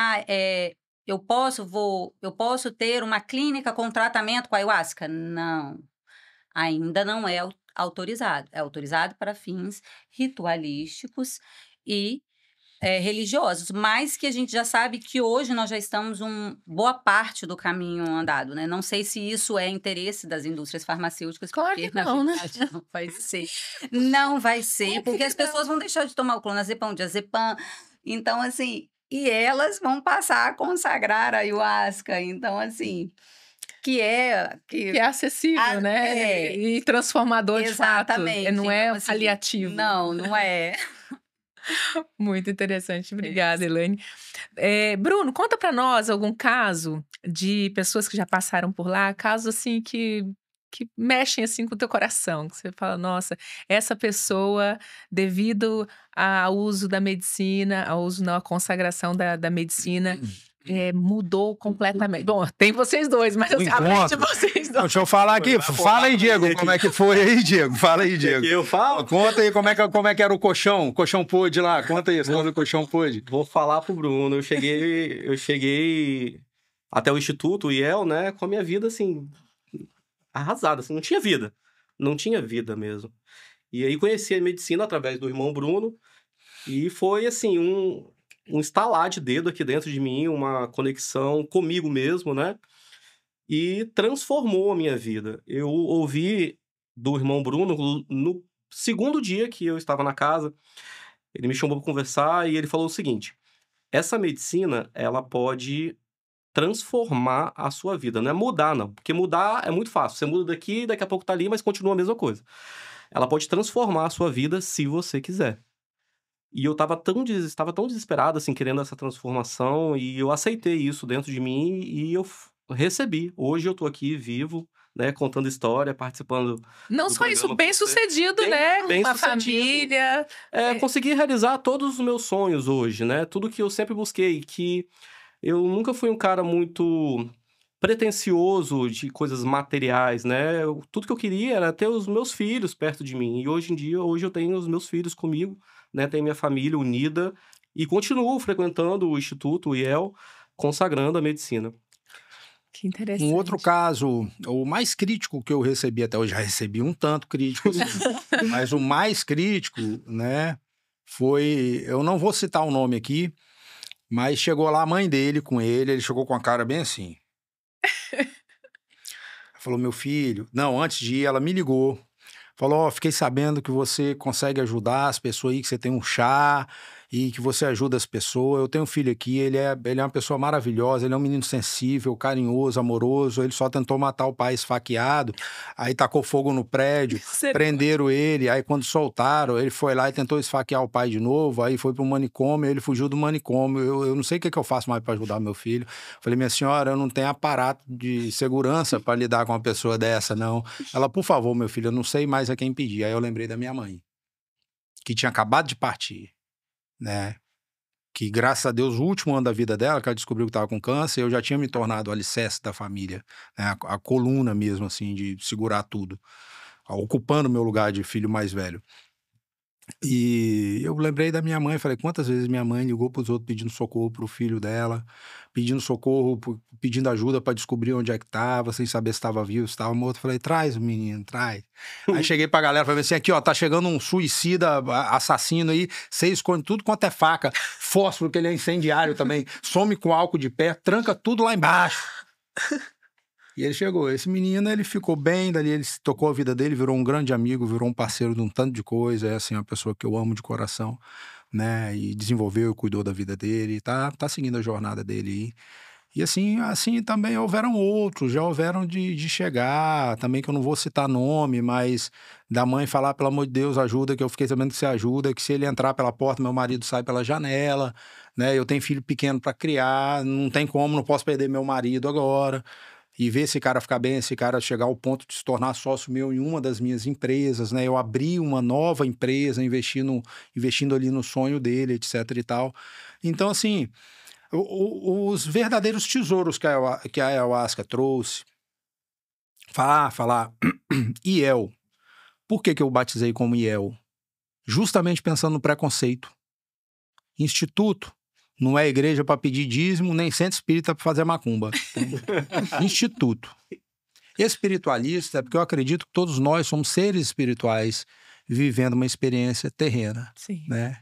eu posso ter uma clínica com tratamento com ayahuasca? Não, ainda não é autorizado. É autorizado para fins ritualísticos e religiosos, mas que a gente já sabe que hoje nós já estamos boa parte do caminho andado, né? Não sei se isso é interesse das indústrias farmacêuticas, claro porque que não, na verdade, né? Não vai ser. Não vai ser, porque as pessoas vão deixar de tomar o clonazepam, o diazepam. Então, assim, e elas vão passar a consagrar a ayahuasca. Então, assim, que é acessível, né? E transformador de fato. Não é então, paliativo. Não é. Muito interessante, obrigada, Elaine. Bruno, conta para nós algum caso de pessoas que já passaram por lá, casos assim que mexem assim com o teu coração, que você fala, nossa, essa pessoa, devido ao uso da medicina, ao uso na consagração da medicina, mudou completamente. Bom, tem vocês dois, mas eu sabia de vocês dois. Deixa eu falar aqui. Fala aí, Diego, como é que foi aí, Diego? Fala aí, Diego. Eu falo? Conta aí como é que era o colchão pôde lá. Conta aí, quando o colchão pôde. Vou falar pro Bruno. Eu cheguei até o Instituto, o IEL, né, com a minha vida, assim, arrasada. Assim, não tinha vida. Não tinha vida mesmo. E aí conheci a medicina através do irmão Bruno. E foi, assim, um estalar de dedo aqui dentro de mim, uma conexão comigo mesmo, né? E transformou a minha vida. Eu ouvi do irmão Bruno, no segundo dia que eu estava na casa, ele me chamou para conversar e ele falou o seguinte: essa medicina, ela pode transformar a sua vida, não é mudar não, porque mudar é muito fácil, você muda daqui, daqui a pouco tá ali, mas continua a mesma coisa. Ela pode transformar a sua vida se você quiser. E eu estava tão desesperado, assim, querendo essa transformação, e eu aceitei isso dentro de mim e eu recebi. Hoje eu tô aqui vivo, né, contando história, participando Não do só isso, programa bem com você. sucedido, né? Bem Uma sucedido. família. Consegui realizar todos os meus sonhos hoje, né? Tudo que eu sempre busquei, que eu nunca fui um cara muito pretensioso de coisas materiais, né? Tudo que eu queria era ter os meus filhos perto de mim. E hoje em dia, hoje eu tenho os meus filhos comigo, né? Tenho minha família unida e continuo frequentando o Instituto, o IEL, consagrando a medicina. Que interessante. Um outro caso, o mais crítico que eu recebi até hoje, já recebi um tanto crítico, assim, mas o mais crítico, né, foi, eu não vou citar o nome aqui, mas chegou lá a mãe dele com ele chegou com a cara bem assim. Falou, meu filho, não, antes de ir, ela me ligou. Falou, fiquei sabendo que você consegue ajudar as pessoas aí, que você tem um chá e que você ajuda as pessoas. Eu tenho um filho aqui, ele é uma pessoa maravilhosa, ele é um menino sensível, carinhoso, amoroso. Ele só tentou matar o pai esfaqueado, aí tacou fogo no prédio, prenderam ele, aí quando soltaram, ele foi lá e tentou esfaquear o pai de novo, aí foi pro manicômio, ele fugiu do manicômio. Eu não sei o que eu faço mais para ajudar meu filho. Falei, minha senhora, eu não tenho aparato de segurança para lidar com uma pessoa dessa, não. Ela, por favor, meu filho, eu não sei mais a quem pedir. Aí eu lembrei da minha mãe, que tinha acabado de partir, né? Que, graças a Deus, o último ano da vida dela, que ela descobriu que estava com câncer, eu já tinha me tornado o alicerce da família, né? A coluna mesmo, assim, de segurar tudo, ocupando o meu lugar de filho mais velho. E eu lembrei da minha mãe, falei, quantas vezes minha mãe ligou para os outros pedindo socorro para o filho dela, pedindo socorro, pedindo ajuda para descobrir onde é que estava, sem saber se estava vivo, se estava morto. Falei, traz o menino, traz. Aí cheguei pra galera, falei assim, aqui ó, tá chegando um suicida assassino aí, você esconde tudo quanto é faca, fósforo, que ele é incendiário também, some com álcool de pé, tranca tudo lá embaixo. E ele chegou. Esse menino, ele ficou bem, dali ele tocou a vida dele, virou um grande amigo, virou um parceiro de um tanto de coisa, é assim, uma pessoa que eu amo de coração, né, e desenvolveu e cuidou da vida dele, tá seguindo a jornada dele aí. E assim também houveram outros, já houveram de chegar, também que eu não vou citar nome, mas da mãe falar, pelo amor de Deus, ajuda, que eu fiquei sabendo que você ajuda, que se ele entrar pela porta, meu marido sai pela janela, né, eu tenho filho pequeno para criar, não tem como, não posso perder meu marido agora. E ver esse cara ficar bem, esse cara chegar ao ponto de se tornar sócio meu em uma das minhas empresas, né? Eu abri uma nova empresa, investindo ali no sonho dele, etc e tal. Então, assim, os verdadeiros tesouros que a ayahuasca trouxe, falar IEL. Por que eu batizei como IEL? Justamente pensando no preconceito. Instituto não é igreja para pedir dízimo, nem centro espírita para fazer macumba. Instituto. Espiritualista é porque eu acredito que todos nós somos seres espirituais vivendo uma experiência terrena. Sim. Né?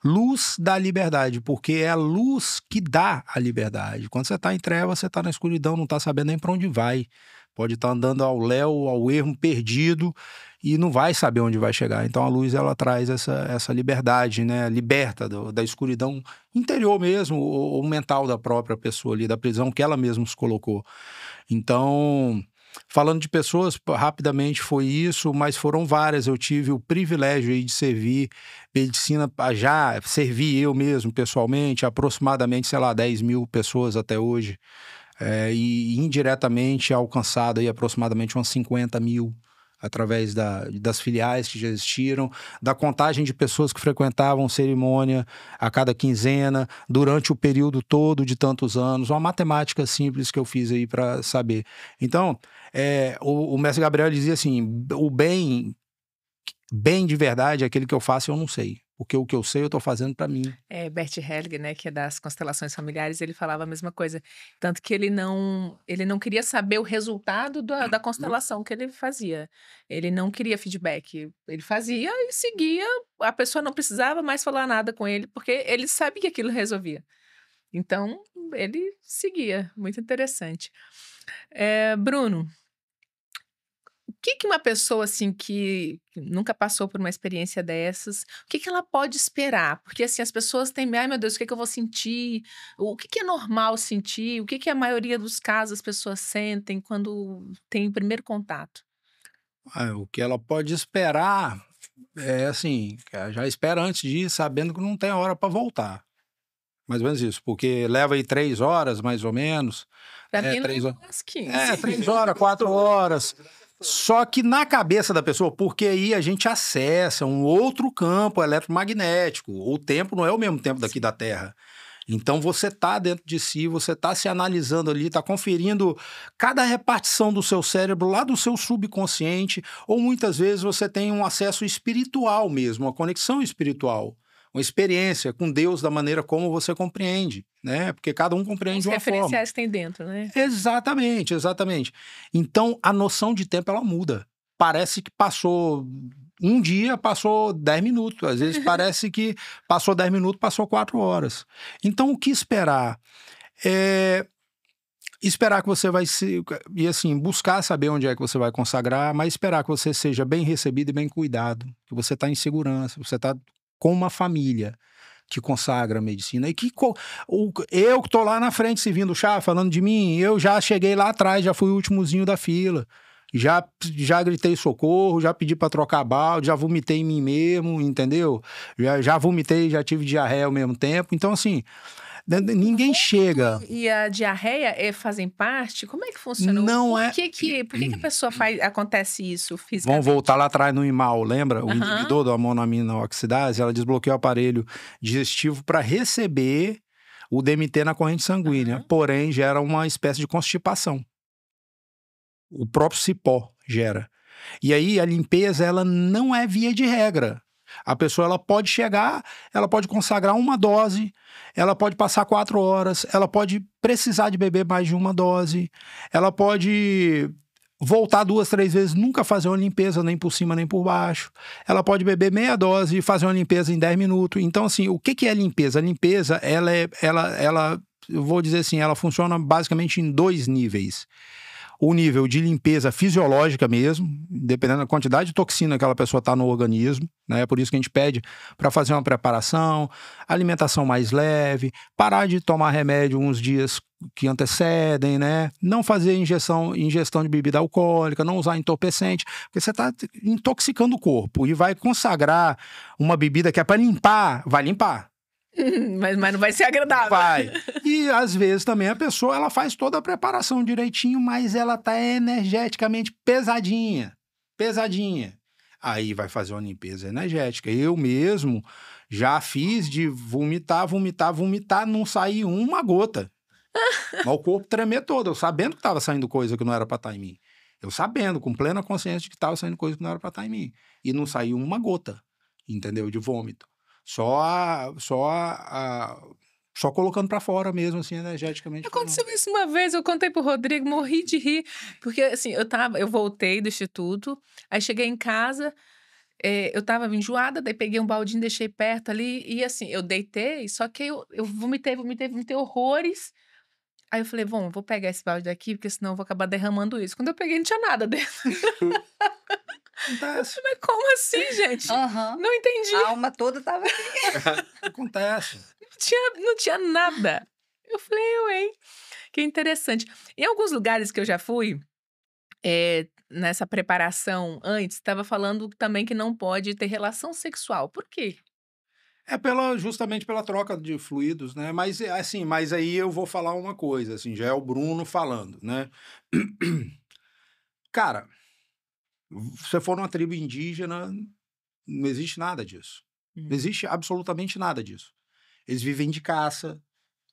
Luz da liberdade, porque é a luz que dá a liberdade. Quando você está em trevas, você está na escuridão, não está sabendo nem para onde vai. Pode estar andando ao léu, ao ermo, perdido, e não vai saber onde vai chegar. Então a luz, ela traz essa liberdade, né? Liberta da escuridão interior mesmo, ou mental da própria pessoa ali, da prisão que ela mesma se colocou. Então, falando de pessoas, rapidamente foi isso, mas foram várias. Eu tive o privilégio aí de servir medicina, já servi eu mesmo pessoalmente, aproximadamente, 10 mil pessoas até hoje. E indiretamente alcançado aí aproximadamente umas 50 mil através das filiais que já existiram, da contagem de pessoas que frequentavam cerimônia a cada quinzena, durante o período todo de tantos anos, uma matemática simples que eu fiz aí para saber. Então, o mestre Gabriel dizia assim, o bem de verdade é aquele que eu faço e eu não sei. Porque o que eu sei eu estou fazendo para mim. Bert Hellinger, né, que é das constelações familiares, ele falava a mesma coisa. Tanto que ele não queria saber o resultado da constelação que ele fazia. Ele não queria feedback. Ele fazia e seguia. A pessoa não precisava mais falar nada com ele, porque ele sabia que aquilo resolvia. Então, ele seguia. Muito interessante. Bruno, que uma pessoa, assim, que nunca passou por uma experiência dessas, o que ela pode esperar? Porque, assim, as pessoas têm, ai meu Deus, o que eu vou sentir? O que é normal sentir? O que a maioria dos casos as pessoas sentem quando tem o primeiro contato? O que ela pode esperar é assim, que ela já espera antes de ir, sabendo que não tem hora para voltar. Mais ou menos isso, porque leva aí 3 horas, mais ou menos. Pra mim, 3 não horas. é umas 15. 3 horas, 4 horas. Só que na cabeça da pessoa, porque aí a gente acessa um outro campo eletromagnético. O tempo não é o mesmo tempo daqui da Terra. Então você está dentro de si, você está se analisando ali, está conferindo cada repartição do seu cérebro lá do seu subconsciente, ou muitas vezes você tem um acesso espiritual mesmo, uma conexão espiritual, uma experiência com Deus da maneira como você compreende, né? Porque cada um compreende Os de uma forma. referenciais tem dentro, né? Exatamente, exatamente. Então a noção de tempo ela muda. Parece que passou um dia, passou 10 minutos. Às vezes parece que passou 10 minutos, passou 4 horas. Então o que esperar? Esperar que você vai se... E assim, buscar saber onde é que você vai consagrar, mas esperar que você seja bem recebido e bem cuidado. Que você está em segurança, você está com uma família que consagra a medicina. E que eu que estou lá na frente servindo o chá, falando de mim, eu já cheguei lá atrás, já fui o últimozinho da fila. Já gritei socorro, já pedi para trocar balde, já vomitei em mim mesmo, entendeu? Já vomitei, já tive diarreia ao mesmo tempo. Então, assim, ninguém chega. E a diarreia fazem parte? Como é que funciona? Não por é. que a pessoa acontece isso fisicamente? Vamos voltar lá atrás no IMAL, lembra? O inibidor da monoamina oxidase, ela desbloqueia o aparelho digestivo para receber o DMT na corrente sanguínea, porém gera uma espécie de constipação. O próprio cipó gera. E aí a limpeza, ela não é via de regra. A pessoa ela pode chegar, ela pode consagrar uma dose, ela pode passar 4 horas, ela pode precisar de beber mais de uma dose, ela pode voltar 2, 3 vezes, nunca fazer uma limpeza nem por cima nem por baixo. Ela pode beber meia dose e fazer uma limpeza em 10 minutos. Então, assim, o que é a limpeza? A limpeza, eu vou dizer assim, ela funciona basicamente em 2 níveis. O nível de limpeza fisiológica mesmo, dependendo da quantidade de toxina que aquela pessoa está no organismo, né? É por isso que a gente pede para fazer uma preparação, alimentação mais leve, parar de tomar remédio uns dias que antecedem, né? Não fazer ingestão de bebida alcoólica, não usar entorpecente, porque você está intoxicando o corpo e vai consagrar uma bebida que é para limpar, vai limpar. Mas não vai ser agradável. Vai. E às vezes também a pessoa ela faz toda a preparação direitinho, mas ela tá energeticamente pesadinha. Aí vai fazer uma limpeza energética. Eu mesmo já fiz de vomitar, não sair uma gota. Mas o corpo tremer todo, eu sabendo que estava saindo coisa que não era para estar em mim. Eu sabendo, com plena consciência de que estava saindo coisa que não era para estar em mim. E não saiu uma gota, entendeu? De vômito. Só colocando pra fora mesmo, assim, energeticamente. Aconteceu isso uma vez, eu contei pro Rodrigo, morri de rir, porque assim, eu voltei do instituto, aí cheguei em casa, eu tava enjoada, daí peguei um baldinho, deixei perto ali, e assim, eu deitei, só que eu vomitei horrores. Aí eu falei, bom, vou pegar esse balde daqui, porque senão eu vou acabar derramando isso. Quando eu peguei, não tinha nada dentro. Acontece. Mas como assim, gente? Não entendi. A alma toda tava aqui. Acontece. Não tinha nada. Eu falei, que interessante. Em alguns lugares que eu já fui, nessa preparação antes, estava falando também que não pode ter relação sexual. Por quê? Justamente pela troca de fluidos, né? Mas assim, mas aí eu vou falar uma coisa, assim, já é o Bruno falando, né? Cara, se você for numa tribo indígena, não existe nada disso. Não existe absolutamente nada disso. Eles vivem de caça,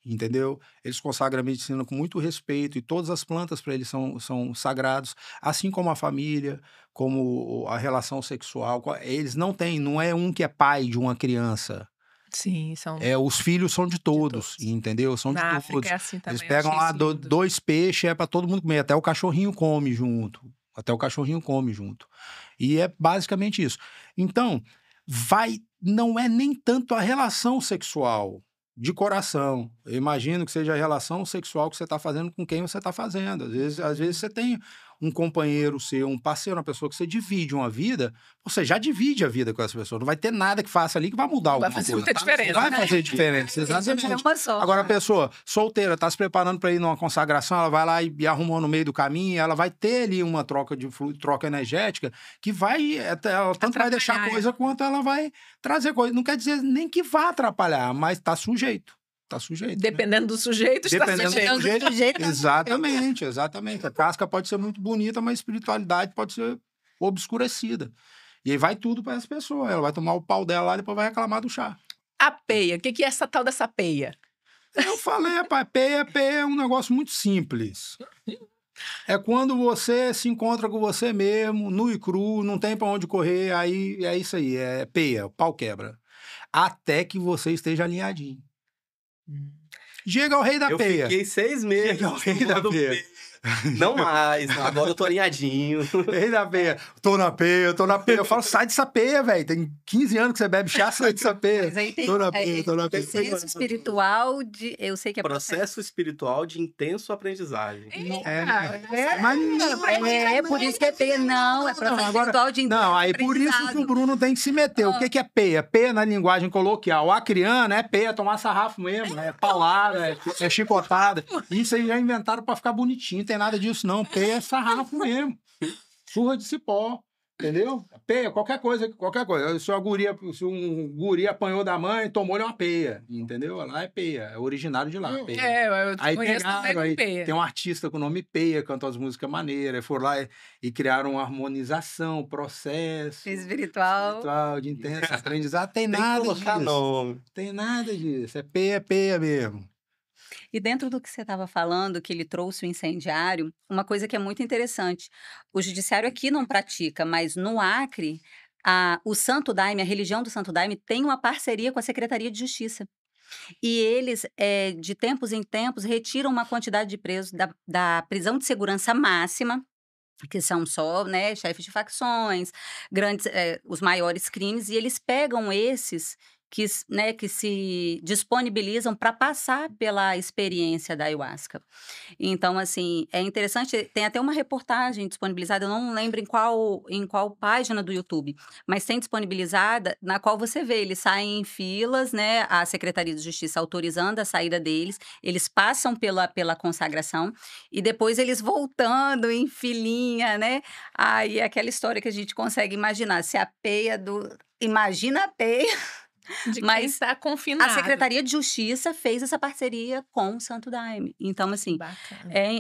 entendeu? Eles consagram a medicina com muito respeito e todas as plantas para eles são sagrados, assim como a família, como a relação sexual. Eles não é um que é pai de uma criança. Sim, são. Os filhos são de todos, entendeu? São de Na todos. África é assim também, Eles pegam lá 2 peixes, para todo mundo comer, até o cachorrinho come junto. E é basicamente isso. Então, não é nem tanto a relação sexual de coração. Eu imagino que seja a relação sexual que você está fazendo com quem você está fazendo. Às vezes você tem um companheiro seu, um parceiro, uma pessoa que você divide uma vida, você já divide a vida com essa pessoa. Não vai ter nada que faça ali que vai mudar alguma Vai fazer coisa. muita diferença. Vai fazer diferença, exatamente. É uma só. Agora, a pessoa solteira está se preparando para ir numa consagração, ela vai lá e arrumou no meio do caminho, ela vai ter ali uma troca de fluido, troca energética, que vai, ela tanto vai deixar coisa quanto ela vai trazer coisa. Não quer dizer nem que vá atrapalhar, mas está sujeito. Está sujeito. Dependendo do sujeito, está Dependendo sujeito. do sujeito. Exatamente, exatamente. A casca pode ser muito bonita, mas a espiritualidade pode ser obscurecida. E aí vai tudo para essa pessoa. Ela vai tomar o pau dela lá e depois vai reclamar do chá. A peia, o que é essa tal dessa peia? Eu falei, rapaz, peia é um negócio muito simples. É quando você se encontra com você mesmo, nu e cru, não tem para onde correr, aí é isso aí, é peia, o pau quebra. Até que você esteja alinhadinho. Diego é o rei da peia. Eu fiquei 6 meses. Diego é o rei da peia. Não mais, agora eu tô alinhadinho. Rei da peia. Tô na peia. Eu falo, sai dessa peia, velho. Tem 15 anos que você bebe chá, sai dessa peia. Mas aí tem Tô na peia. processo espiritual eu sei que é Processo espiritual de intenso aprendizagem. É por isso que é peia, não. É processo espiritual de Não, aí por isso que o Bruno tem que se meter. O que é peia? Peia na linguagem coloquial. O acriano é peia, tomar sarrafo mesmo. É paulada, é chicotada. Isso aí já inventaram pra ficar bonitinho. Não tem nada disso, não. Peia é sarrafo mesmo. Surra de cipó. Entendeu? Peia, qualquer coisa. Se um guri apanhou da mãe, tomou-lhe uma peia. Entendeu? Lá é peia. É originário de lá. Peia. Eu Aí conheço pegaram, aí peia. tem um artista com o nome Peia, cantou as músicas maneiras, aí foram lá e criaram uma harmonização, processo espiritual de intenso aprendizado. Tem Tem que nada colocar disso. nome. Tem nada disso. É peia mesmo. E dentro do que você estava falando, que ele trouxe o incendiário, uma coisa que é muito interessante. O judiciário aqui não pratica, mas no Acre, o Santo Daime, a religião do Santo Daime, tem uma parceria com a Secretaria de Justiça. E eles, de tempos em tempos, retiram uma quantidade de presos da prisão de segurança máxima, que são só, né, chefes de facções, os maiores crimes, e eles pegam esses que se disponibilizam para passar pela experiência da ayahuasca. Então, assim, é interessante, tem até uma reportagem disponibilizada, eu não lembro em qual página do YouTube, mas tem disponibilizada, na qual você vê, eles saem em filas, né, a Secretaria de Justiça autorizando a saída deles, eles passam pela consagração, e depois eles voltando em filinha, né, aí aquela história que a gente consegue imaginar, se a peia Imagina a peia... De mas quem está confinado. A Secretaria de Justiça fez essa parceria com o Santo Daime. Então, assim,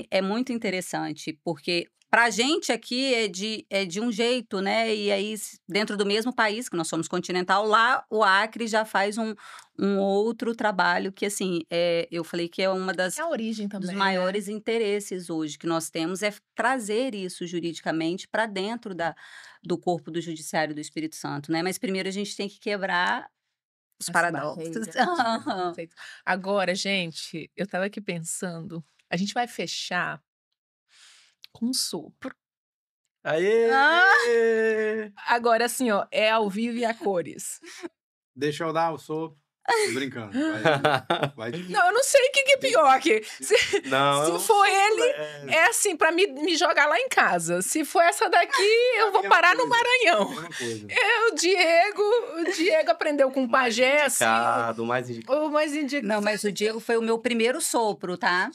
é muito interessante, porque pra gente aqui é de um jeito, né? E aí, dentro do mesmo país, que nós somos continental, lá o Acre já faz um outro trabalho que, assim, eu falei que é uma das... É a origem também. Dos maiores interesses hoje que nós temos é trazer isso juridicamente para dentro do corpo do Judiciário do Espírito Santo, né? Mas primeiro a gente tem que quebrar os paradoxos. Agora, gente, eu tava aqui pensando, a gente vai fechar com um sopro. Aê! Agora, assim, ó, é ao vivo e a cores. Deixa eu dar o sopro. Tô brincando. Vai. Não, eu não sei o que é pior aqui. Se for ele, é assim, pra me jogar lá em casa. Se for essa daqui, eu vou parar no Maranhão. O Diego aprendeu com o pajé, assim. O mais indicado. O mais indicado. Não, mas o Diego foi o meu primeiro sopro, tá?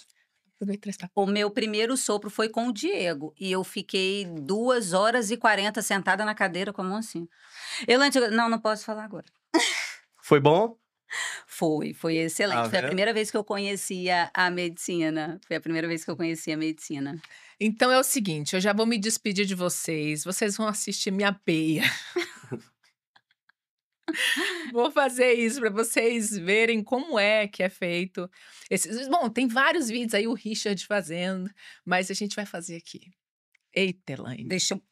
O meu primeiro sopro foi com o Diego. E eu fiquei 2h40 sentada na cadeira com a mão assim. Não posso falar agora. Foi bom? Foi excelente. Foi a primeira vez que eu conhecia a medicina. Então é o seguinte, eu já vou me despedir de vocês. Vocês vão assistir minha peia. Vou fazer isso para vocês verem como é que é feito. Bom, tem vários vídeos aí, o Richard fazendo, mas a gente vai fazer aqui. Eita, Elaine. Deixa eu...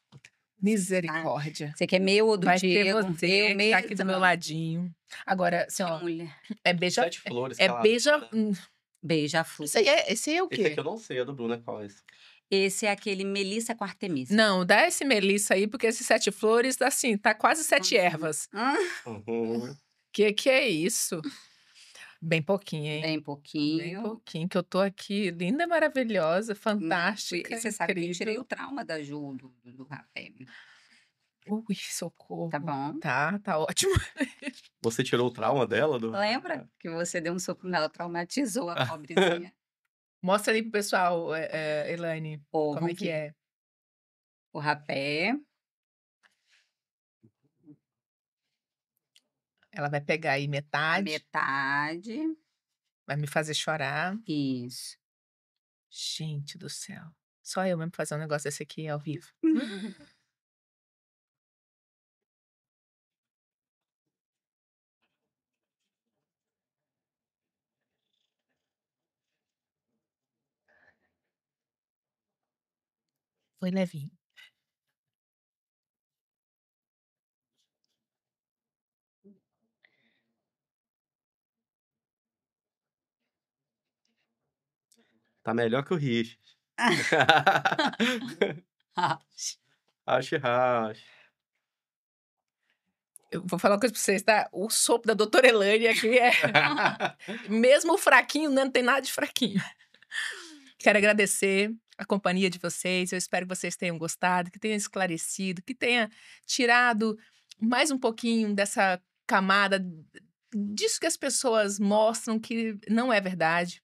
Misericórdia. Você quer meu ou do Diego? Vai ter você que tá aqui do meu ladinho. Agora, assim, ó. É beija... Sete flores. Beija-flor. Esse aí é o quê? Esse aqui eu não sei, é do Bruno, qual é esse? Esse é aquele Melissa com Artemisia. Não, dá esse Melissa aí, porque esse 7 flores, assim, tá quase 7 ervas. Uhum. Que é isso? Bem pouquinho, hein? Bem Bem pouquinho. pouquinho, que eu tô aqui linda, maravilhosa, fantástica, Você sabe que eu tirei incrível. o trauma da Ju, do rapé. Ui, socorro. Tá bom? Tá ótimo. Você tirou o trauma dela? Lembra que você deu um sopro nela, traumatizou a pobrezinha? Mostra ali pro pessoal, Elaine, Ó, como é vamos que ver. é. O rapé. Ela vai pegar aí A metade, metade. vai me fazer chorar. Isso. Gente do céu. Só eu mesmo fazer um negócio desse aqui ao vivo. Foi levinho. Tá melhor que o Richard. Ache. Eu vou falar uma coisa pra vocês, tá? O sopro da doutora Elaine aqui é... Mesmo fraquinho, não tem nada de fraquinho. Quero agradecer a companhia de vocês. Eu espero que vocês tenham gostado, que tenha esclarecido, que tenha tirado mais um pouquinho dessa camada disso que as pessoas mostram que não é verdade.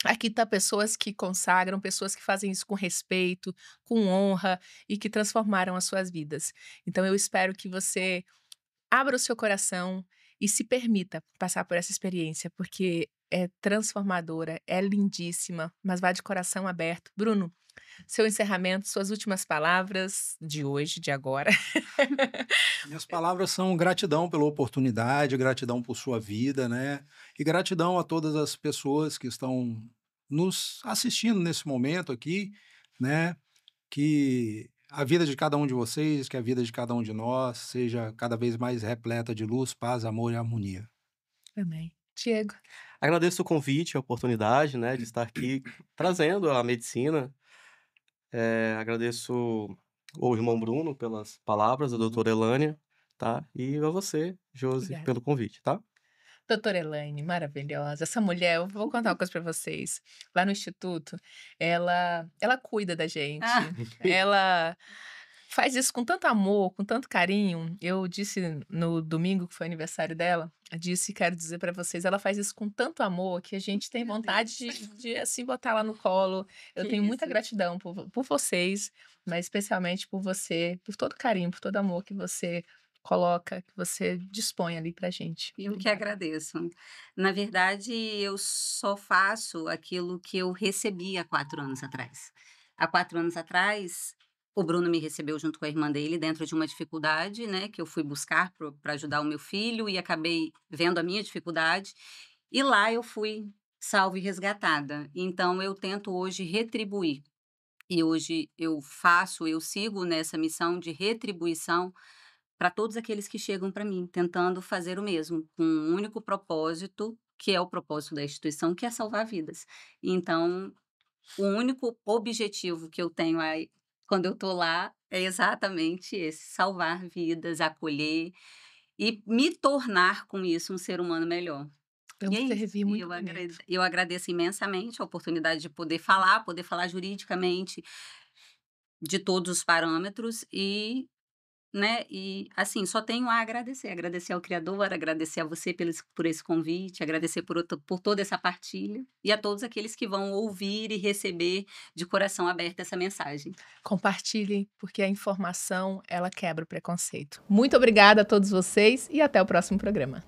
Aqui tá pessoas que consagram, pessoas que fazem isso com respeito, com honra e que transformaram as suas vidas. Então eu espero que você abra o seu coração e se permita passar por essa experiência, porque é transformadora, é lindíssima, mas vá de coração aberto. Bruno, seu encerramento, suas últimas palavras de hoje, de agora. Minhas palavras são gratidão pela oportunidade, gratidão por sua vida, né? E gratidão a todas as pessoas que estão nos assistindo nesse momento aqui, né? Que a vida de cada um de vocês, que a vida de cada um de nós seja cada vez mais repleta de luz, paz, amor e harmonia. Amém. Diego. Agradeço o convite, a oportunidade, né, de estar aqui trazendo a medicina. Agradeço o irmão Bruno pelas palavras, a doutora Elânia, tá? E a você, Josi, Obrigada. pelo convite, tá? Doutora Elaine, maravilhosa. Essa mulher, eu vou contar uma coisa para vocês. Lá no Instituto, ela cuida da gente. Ela faz isso com tanto amor, com tanto carinho. Eu disse no domingo, que foi aniversário dela, eu disse, quero dizer para vocês, ela faz isso com tanto amor que a gente tem vontade de assim, botar lá no colo. Eu tenho muita gratidão por vocês, mas especialmente por você, por todo o carinho, por todo o amor que você coloca, que você dispõe ali pra gente. Eu que agradeço. Na verdade, eu só faço aquilo que eu recebi há 4 anos atrás. Há 4 anos atrás, o Bruno me recebeu junto com a irmã dele dentro de uma dificuldade, né, que eu fui buscar para ajudar o meu filho e acabei vendo a minha dificuldade. E lá eu fui salva e resgatada. Então, eu tento hoje retribuir. E hoje eu sigo nessa missão de retribuição para todos aqueles que chegam para mim, tentando fazer o mesmo, com um único propósito, que é o propósito da instituição, que é salvar vidas. Então, o único objetivo que eu tenho aí, quando eu estou lá, é exatamente esse: salvar vidas, acolher e me tornar com isso um ser humano melhor. Eu E é isso. servi E muito bonito. eu agradeço imensamente a oportunidade de poder falar juridicamente de todos os parâmetros e, né, e assim, só tenho a agradecer ao Criador, agradecer a você por esse convite, agradecer por toda essa partilha e a todos aqueles que vão ouvir e receber de coração aberto essa mensagem. Compartilhem, porque a informação, ela quebra o preconceito. Muito obrigada a todos vocês e até o próximo programa.